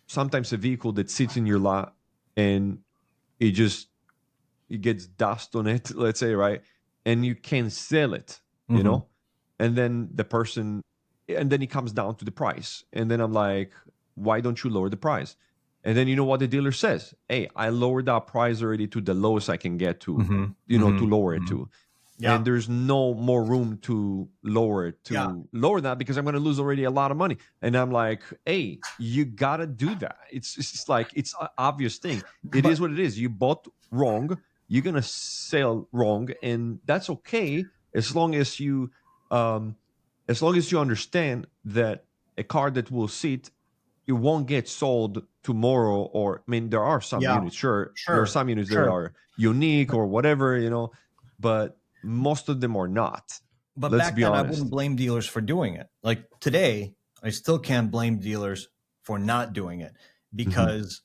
sometimes a vehicle that sits in your lot and it just it gets dust on it, let's say, right? And you can sell it, Mhm. and then and then it comes down to the price. And then I'm like, why don't you lower the price? And then you know what the dealer says? Hey, I lowered that price already to the lowest I can get to, Mhm. to Mhm. lower it Mhm. to. Yeah. And there's no more room to Yeah. lower that because I'm going to lose already a lot of money. And I'm like, hey, you got to do that. It's just like it's an obvious thing. It But is what it is. You bought wrong, you're gonna sell wrong, and that's okay um as long as you understand that a car that will sit it won't get sold tomorrow. Or I mean, there are some Yeah, units, sure, there are sure, some units that sure. are unique or whatever, but most of them are not. But Let's back be then, I wouldn't honest. blame dealers for doing it. Like today, I still can't blame dealers for not doing it Hmm. because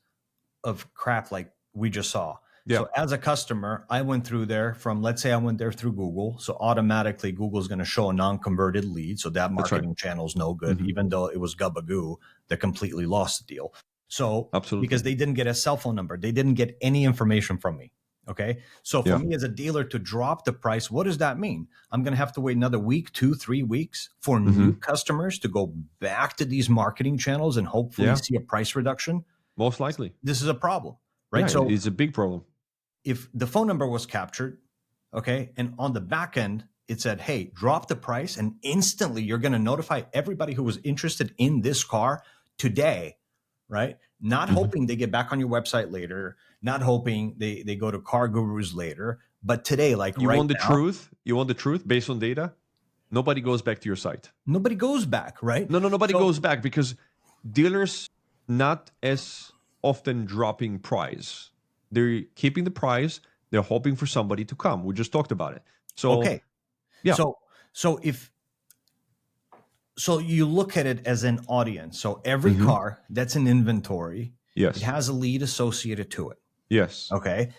of crap like we just saw. Yeah, So as a customer, I went through there from, let's say I went there through Google. So automatically Google's going to show a non-converted lead. So that that's right. marketing channel is no good, Hmm. even though it was Gubagoo that completely lost the deal. So because Absolutely. they didn't get a cell phone number, they didn't get any information from me. Okay. So for Yeah. me as a dealer to drop the price, what does that mean? I'm going to have to wait another week, 2-3 weeks for new Hmm. customers to go back to these marketing channels and hopefully Yeah. see a price reduction. Most likely. This is a problem, Yeah, right? So it's a big problem. if the phone number was captured, okay, and on the back end, it said, hey, drop the price, and instantly you're going to notify everybody who was interested in this car today, right? Not Hmm. hoping they get back on your website later, not hoping they go to Car Gurus later, but today, like You right want the now, truth? You want the truth based on data? Nobody goes back to your site. nobody goes back, right? No, nobody So, goes back because dealers not as often dropping price. They're keeping the price. They're hoping for somebody to come. We just talked about it. So okay. yeah. So, so if, so you look at it as an audience. So every Hmm. car that's in inventory, it Yes. has a lead associated to it. Yes. Okay,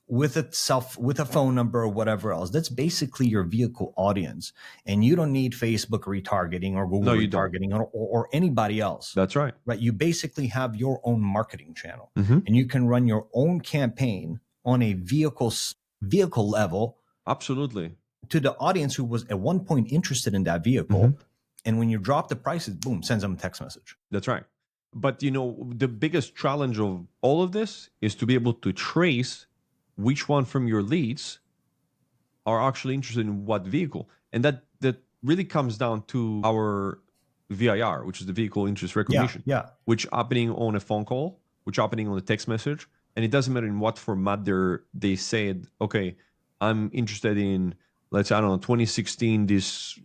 with a phone number or whatever else. That's basically your vehicle audience, and you don't need Facebook retargeting or No, Google you don't. retargeting or anybody else, That's right. right? You basically have your own marketing channel, Hmm. and you can run your own campaign on a vehicle level Absolutely. to the audience who was at one point interested in that vehicle. Hmm. And when you drop the prices, boom, sends them a text message. That's right. But the biggest challenge of all of this is to be able to trace which one from your leads are actually interested in what vehicle. And that really comes down to our VIR, which is the vehicle interest Yeah, recognition, yeah. which happening on a phone call, which happening on a text message. And it doesn't matter in what format they said, okay, I'm interested in, let's say, I don't know, 2016, this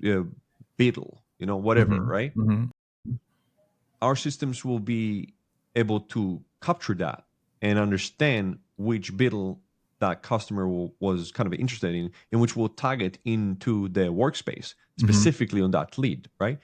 Beetle, whatever, Mm-hmm, right? mm-hmm, Our systems will be able to capture that and understand which Beetle that customer was kind of interested in which will tag it into the workspace mm-hmm, specifically on that lead, right?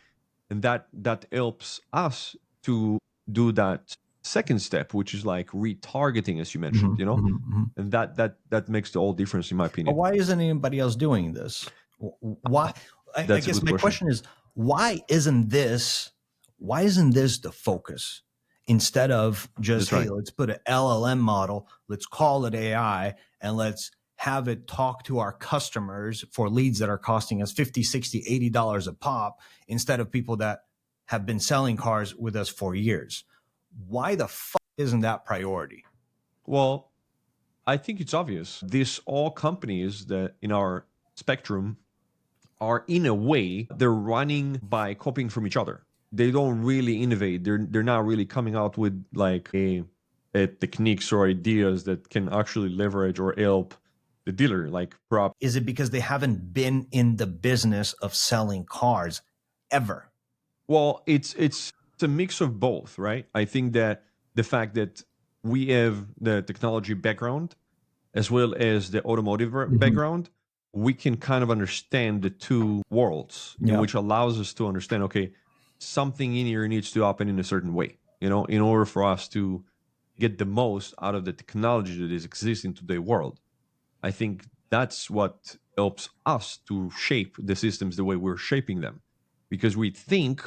And that helps us to do that second step, which is like retargeting, as you mm-hmm, mentioned, mm-hmm. and that makes the whole difference, in my But opinion. why isn't anybody else doing this? Why? I That's a guess good my question. question is, why isn't this? Why isn't this the focus instead of just, That's hey, right. let's put an LLM model, let's call it AI, and let's have it talk to our customers for leads that are costing us 50, 60, $80 a pop instead of people that have been selling cars with us for years. Why the fuck isn't that priority? Well, I think it's obvious. These all companies that in our spectrum are in a way they're running by copying from each other. They don't really innovate. They're not really coming out with like a techniques or ideas that can actually leverage or help the dealer. Like prop. Is it because they haven't been in the business of selling cars ever? Well, it's a mix of both, right? I think that the fact that we have the technology background as well as the automotive Mm-hmm. background, we can kind of understand the two worlds, in Yeah. which allows us to understand, okay, something in here needs to happen in a certain way, in order for us to get the most out of the technology that is existing in today's world. I think that's what helps us to shape the systems the way we're shaping them, because we think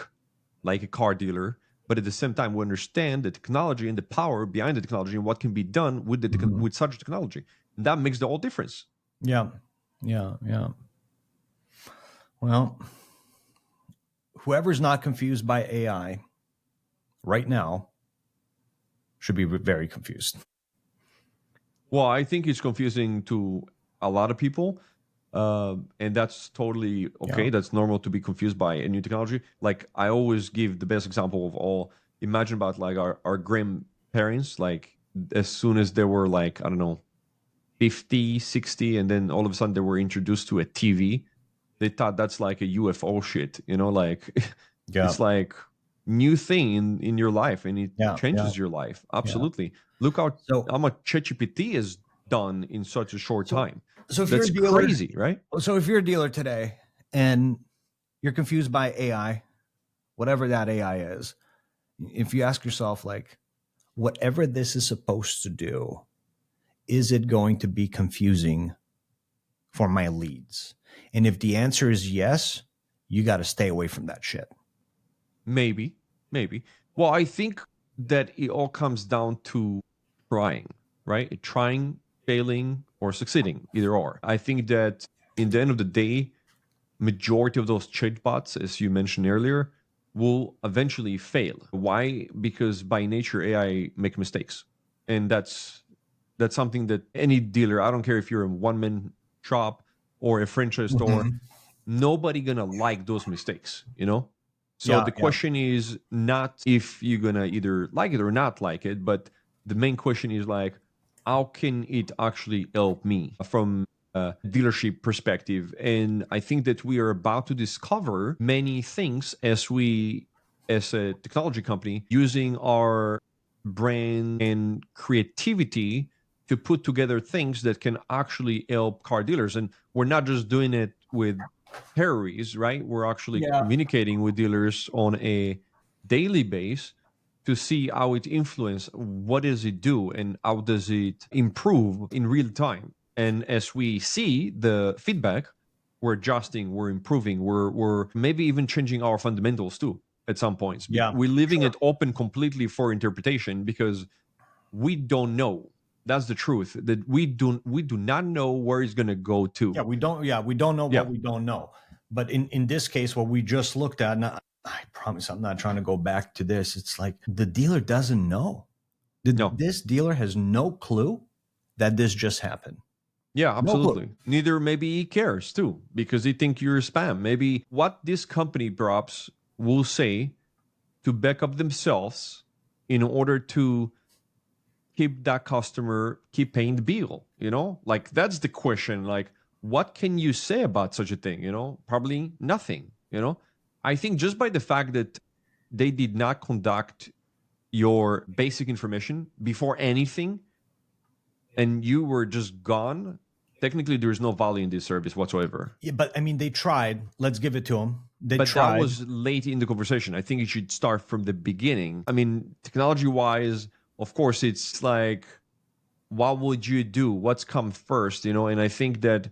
like a car dealer, but at the same time we understand the technology and the power behind the technology and what can be done with Mm-hmm. with such technology. And that makes the whole difference. Yeah. Yeah. Yeah. Well, whoever's not confused by AI right now should be very confused. Well, I think it's confusing to a lot of people, and that's totally Yeah. okay. That's normal to be confused by a new technology. Like I always give the best example of all. Imagine about like our grandparents, like as soon as they were like, I don't know, 50, 60, and then all of a sudden they were introduced to a TV. They thought that's like a UFO shit, like Yeah. it's like new thing in your life, and it Yeah, yeah, changes your life. yeah. Absolutely. Look So, how much ChatGPT is done in such a short so, time. so if you're That's a dealer, crazy, right? if you're a dealer today and you're confused by AI, whatever that AI is, if you ask yourself, like, whatever this is supposed to do, is it going to be confusing for my leads? And if the answer is yes, you got to stay away from that shit. Maybe, maybe. Well, I think that it all comes down to trying, right? Trying, failing, or succeeding, either or. I think that in the end of the day, majority of those chatbots, as you mentioned earlier, will eventually fail. Why? Because by nature, AI make mistakes, and that's something that any dealer, I don't care if you're a one-man shop or a franchise store, Mm-hmm. nobody gonna like those mistakes, you know. So Yeah, the yeah. question is not if you're gonna either like it or not like it, but the main question is like, how can it actually help me from a dealership perspective? And I think that we are about to discover many things as a technology company, using our brain and creativity to put together things that can actually help car dealers. And we're not just doing it with Harry's, right? We're actually Yeah. communicating with dealers on a daily base to see how it influences, what does it do, and how does it improve in real time. And as we see the feedback, we're adjusting, we're improving, we're maybe even changing our fundamentals too at some points. Yeah, We're leaving sure. it open completely for interpretation because we don't know. That's the truth. That we do not know where it's going to go to. We don't know what Yeah. we don't know. But in this case, what we just looked at, and I promise I'm not trying to go back to this. It's like the dealer doesn't know. No. This dealer has no clue that this just happened. Yeah, No clue. absolutely. Neither maybe he cares too, because he think you're spam. Maybe what this company perhaps will say to back up themselves in order to keep that customer keep paying the bill, you know? Like that's the question. Like, what can you say about such a thing? You know, probably nothing, you know? I think just by the fact that they did not conduct your basic information before anything and you were just gone, technically there's no value in this service whatsoever. Yeah, but I mean, they tried. Let's give it to them. They But that tried. was late in the conversation. I think you should start from the beginning. I mean, technology wise, of course, it's like, what would you do? What's come first? You know, and I think that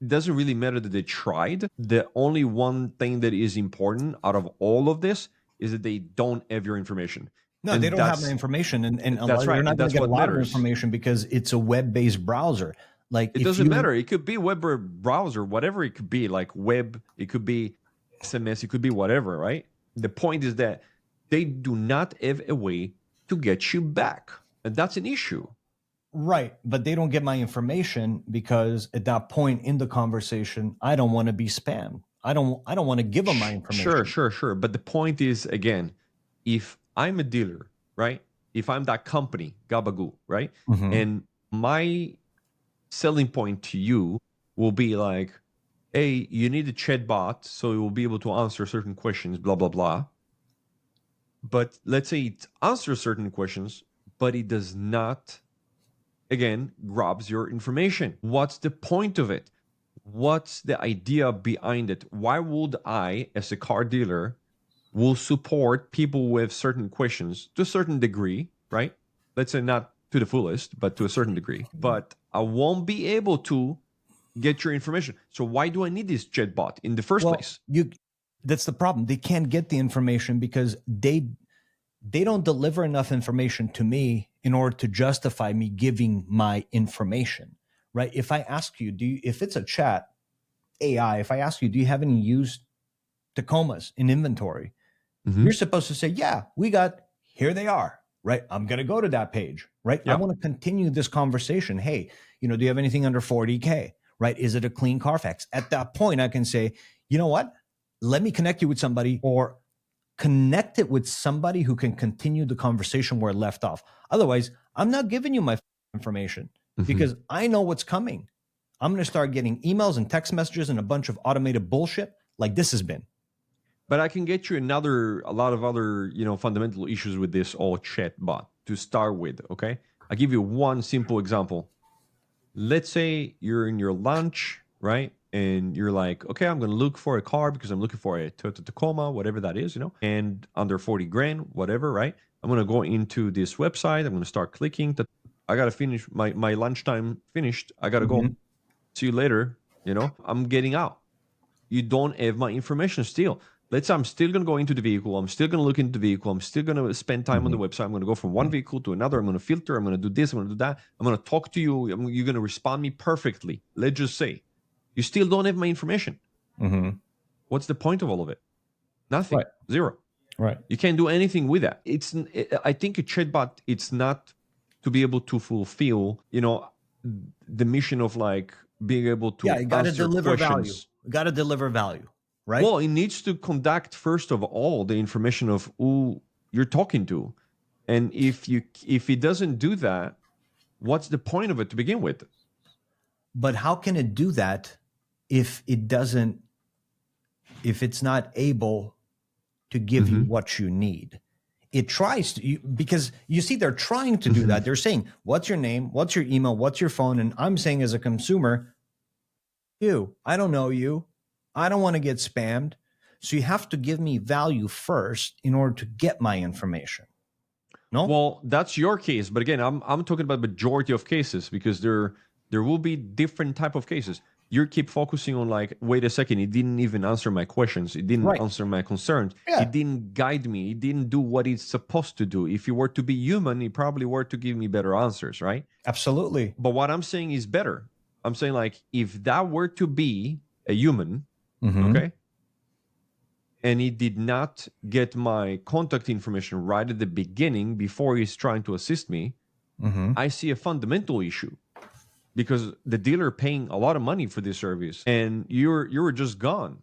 it doesn't really matter that they tried. The only one thing that is important out of all of this is that they don't have your information. No, they And don't have the information, and that's you're right. not And going to that's get a what lot of matters. information because it's a web-based browser. Like It if doesn't you, matter. It could be web or browser, whatever it could be, like web, it could be SMS, it could be whatever, right? The point is that they do not have a way to get you back. And that's an issue. right, but they don't get my information because at that point in the conversation, I don't want to be spammed. I don't want to give them my Sure, information. sure, sure. But the point is, again, if I'm a dealer, right? If I'm that company, Gabagoo, right? Mm-hmm. And my selling point to you will be like, hey, you need a chatbot so it will be able to answer certain questions, blah, blah, blah. But let's say it answers certain questions, but it does not, again, grabs your information. What's the point of it? What's the idea behind it? Why would I, as a car dealer, will support people with certain questions to a certain degree, right? Let's say not to the fullest, but to a certain degree. But I won't be able to get your information. So why do I need this chatbot in the first Well, place? you that's the problem. They can't get the information because they don't deliver enough information to me in order to justify me giving my information. Right? If I ask you, if it's a chat AI, if I ask you, do you have any used Tacomas in inventory? Mm-hmm. You're supposed to say, yeah, we got, here they are, right? I'm going to go to that page, right? I Yeah. want to continue this conversation. Hey, do you have anything under 40K, right? Is it a clean Carfax? At that point, I can say, you know what? Let me connect you with somebody, or connect it with somebody who can continue the conversation where it left off. Otherwise, I'm not giving you my information Mm-hmm. because I know what's coming. I'm going to start getting emails and text messages and a bunch of automated bullshit like this has been. But I can get you a lot of other, fundamental issues with this all chatbot to start with. Okay, I'll give you one simple example. Let's say you're in your lunch, right? And you're like, okay, I'm going to look for a car because I'm looking for a Toyota Tacoma, whatever that is, and under 40 grand, whatever, right? I'm going to go into this website. I'm going to start clicking. I got to finish my lunchtime finished. I got to go. See you later. I'm getting out. You don't have my information still. Let's say I'm still going to go into the vehicle. I'm still going to look into the vehicle. I'm still going to spend time on the website. I'm going to go from one vehicle to another. I'm going to filter. I'm going to do this. I'm going to do that. I'm going to talk to you. You're going to respond me perfectly. Let's just say you still don't have my information. What's the point of all of it? Nothing. Right. Zero. Right. You can't do anything with that. I think a chatbot, it's not to be able to fulfill, the mission of like being able to you got to answer deliver questions. value. You got to deliver value, right? Well, it needs to conduct first of all the information of who you're talking to, and if it doesn't do that, what's the point of it to begin with? But how can it do that if it's not able to give you what you need? It tries to, because you see, they're trying to do that. They're saying, what's your name? What's your email? What's your phone? And I'm saying as a consumer, I don't know you. I don't want to get spammed. So you have to give me value first in order to get my information. No? Well, that's your case. But again, I'm talking about majority of cases, because there will be different type of cases. You keep focusing on like, wait a second, it didn't even answer my questions. It didn't answer my concerns. Yeah. It didn't guide me. It didn't do what it's supposed to do. If you were to be human, it probably were to give me better answers, right? Absolutely. But what I'm saying is better. I'm saying like, if that were to be a human, okay, and he did not get my contact information right at the beginning before he's trying to assist me, I see a fundamental issue, because the dealer paying a lot of money for this service, and you're just gone.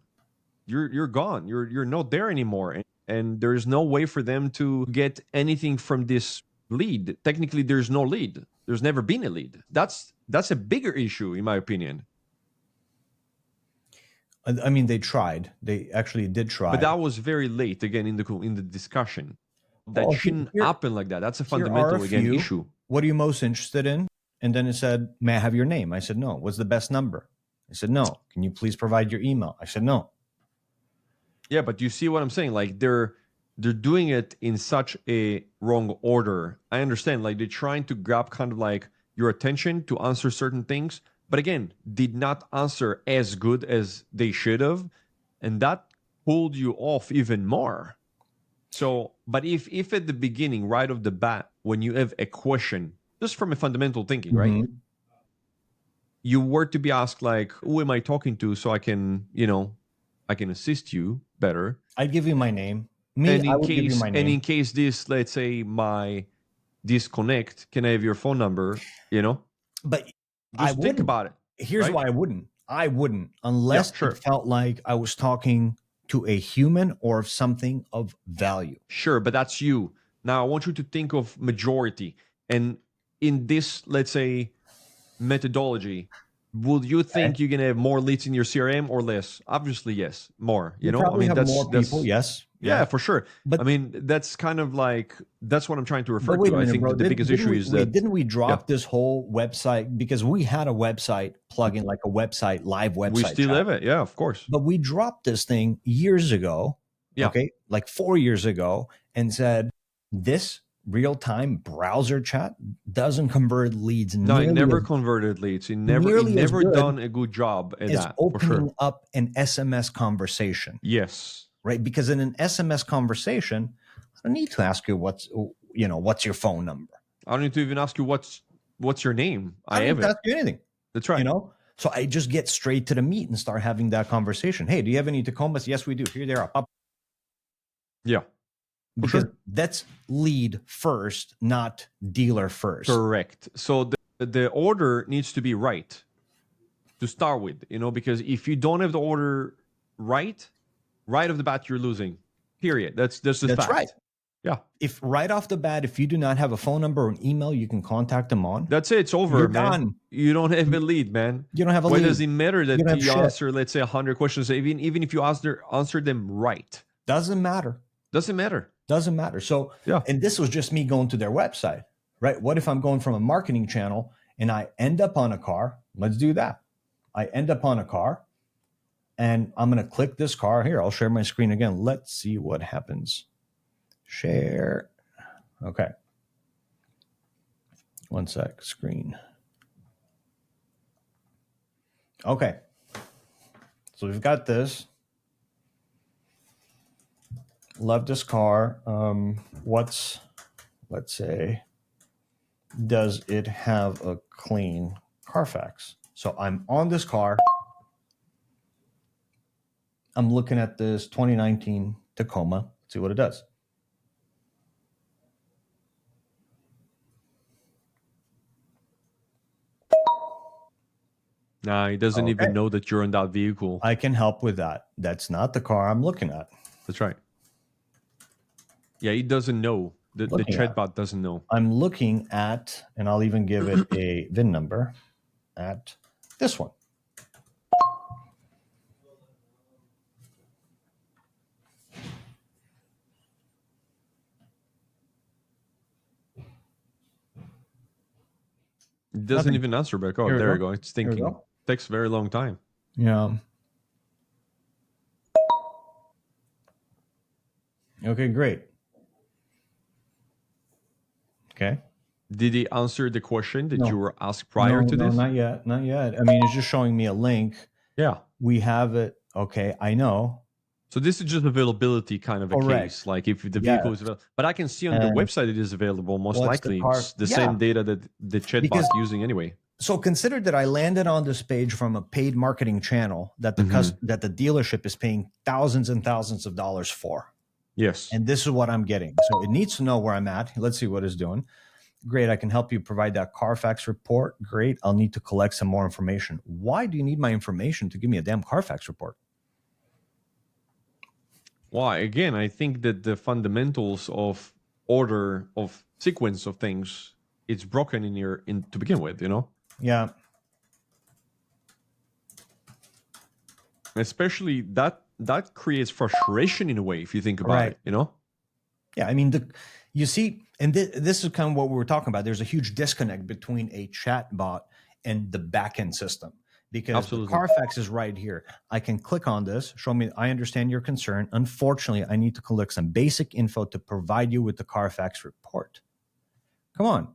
You're gone. You're not there anymore, and there's no way for them to get anything from this lead. Technically, there's no lead. There's never been a lead. That's a bigger issue, in my opinion. I mean, they tried. They actually did try. But that was very late, again, in the discussion. That shouldn't happen like that. That's a fundamental, issue. What are you most interested in? And then it said, may I have your name? I said, no. What's the best number? I said, no. Can you please provide your email? I said, no. Yeah, but you see what I'm saying? Like, they're doing it in such a wrong order. I understand. Like, they're trying to grab kind of like your attention to answer certain things, but again, did not answer as good as they should have, and that pulled you off even more. So, but if at the beginning, right off the bat, when you have a question, just from a fundamental thinking, right, you were to be asked like, who am I talking to, so I can, I can assist you better. I'd give you my name. I would give you my name. And in case this, let's say, my disconnect, can I have your phone number? But just think about it. Here's why I wouldn't. I wouldn't, unless it felt like I was talking to a human or something of value. Sure, but that's you. Now I want you to think of majority, and in this, let's say, methodology, would you think you're gonna have more leads in your CRM or less? Obviously, yes, more. You probably have more people. Yes, yeah, for sure. But I mean, that's kind of like, that's what I'm trying to refer to. I think the biggest issue is that didn't we drop this whole website, because we had a website plugin, like a website, live website. We still have it, yeah, of course. But we dropped this thing years ago. Yeah. Okay, like 4 years ago, and said this real-time browser chat doesn't convert leads. No, it never converted leads. It never done a good job at that. Opening up an SMS conversation. Yes. Right, because in an SMS conversation, I don't need to ask you what's your phone number. I don't need to even ask you what's your name. I don't ask you anything. That's right. So I just get straight to the meat and start having that conversation. Hey, do you have any Tacomas? Yes, we do. Here they are. Yeah. Because that's lead first, not dealer first. Correct. So the order needs to be right to start with, because if you don't have the order right off the bat, you're losing. Period. That's fact. That's right. Yeah. If right off the bat, if you do not have a phone number or an email you can contact them on, that's it. It's over, you're man. done. You don't have a lead, man. You don't have a lead. Why does it matter that you answer, let's say, 100 questions, even if you answer them right? Doesn't matter. Doesn't matter. Doesn't matter. So, Yeah. and this was just me going to their website, right? What if I'm going from a marketing channel and I end up on a car? Let's do that. I end up on a car and I'm going to click this car here. I'll share my screen again. Let's see what happens. Share. Okay. One sec. Screen. Okay. So we've got this. Love this car. Let's say, does it have a clean Carfax? So I'm on this car. I'm looking at this 2019 Tacoma. Let's see what it does. Nah, he doesn't even know that you're in that vehicle. I can help with that. That's not the car I'm looking at. That's right. Yeah, he doesn't know. The chatbot doesn't know. I'm looking at, and I'll even give it a VIN number, at this one. It doesn't even answer back. Oh, there you go. It's thinking. It takes a very long time. Yeah. Okay, great. Okay. Did he answer the question that you were asked prior to this? No, not yet. Not yet. I mean, it's just showing me a link. Yeah. We have it. Okay, I know. So this is just availability kind of a case. Like if the vehicle is available. But I can see on the website it is available. Most likely it's the same data that the chatbot is using anyway. So consider that I landed on this page from a paid marketing channel that that the dealership is paying thousands and thousands of dollars for. Yes. And this is what I'm getting. So it needs to know where I'm at. Let's see what it's doing. Great. I can help you provide that Carfax report. Great. I'll need to collect some more information. Why do you need my information to give me a damn Carfax report? Why? Again, I think that the fundamentals of order, of sequence of things, it's broken to begin with, you know? Yeah. Especially that creates frustration in a way, if you think about it, you know? Yeah, I mean, you see, and this is kind of what we were talking about. There's a huge disconnect between a chat bot and the backend system, because the Carfax is right here. I can click on this, show me, I understand your concern. Unfortunately, I need to collect some basic info to provide you with the Carfax report. Come on.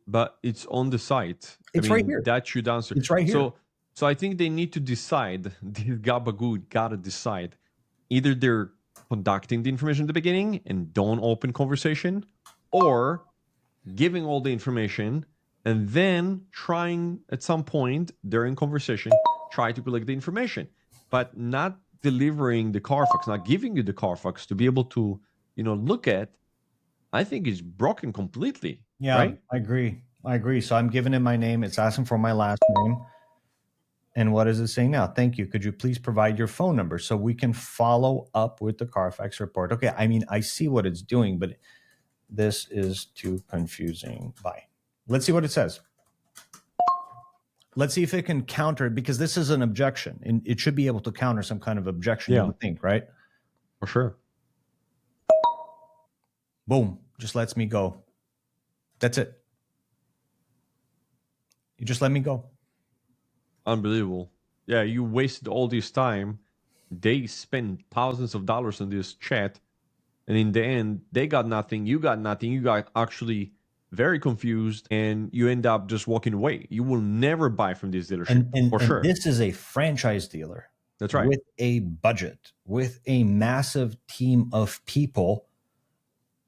But it's on the site. It's right here. That should answer. It's right here. So I think they need to decide, the Gabagoo got to decide, either they're conducting the information at the beginning and don't open conversation, or giving all the information and then trying at some point during conversation, try to collect the information, but not delivering the Carfax, not giving you the Carfax to be able to, look at. I think it's broken completely. Yeah, right? I agree. So I'm giving it my name. It's asking for my last name. And what is it saying now? Thank you. Could you please provide your phone number so we can follow up with the Carfax report? Okay, I mean, I see what it's doing, but this is too confusing. Bye. Let's see what it says. Let's see if it can counter it, because this is an objection, and it should be able to counter some kind of objection, you would think, right? For sure. Boom. Just lets me go. That's it. You just let me go. Unbelievable. Yeah, you wasted all this time. They spent thousands of dollars on this chat, and in the end, they got nothing. You got nothing. You got actually very confused, and you end up just walking away. You will never buy from this dealership, for sure. This is a franchise dealer. That's right. With a budget, with a massive team of people.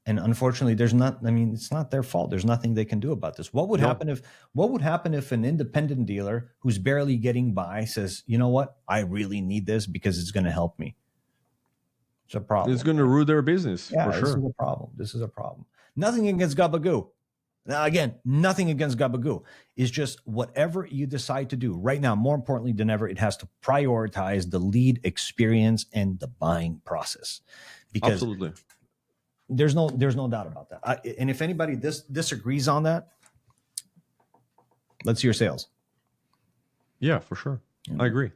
And unfortunately, it's not their fault. There's nothing they can do about this. What would happen if an independent dealer who's barely getting by says, you know what, I really need this because it's going to help me? It's a problem. It's going to ruin their business. Yeah, for sure. This is a problem. Nothing against Gabagoo. Now, again, nothing against Gabagoo. It's just whatever you decide to do right now, more importantly than ever, it has to prioritize the lead experience and the buying process. Because absolutely. There's no doubt about that. And if anybody disagrees on that, let's see your sales. Yeah, for sure. I agree.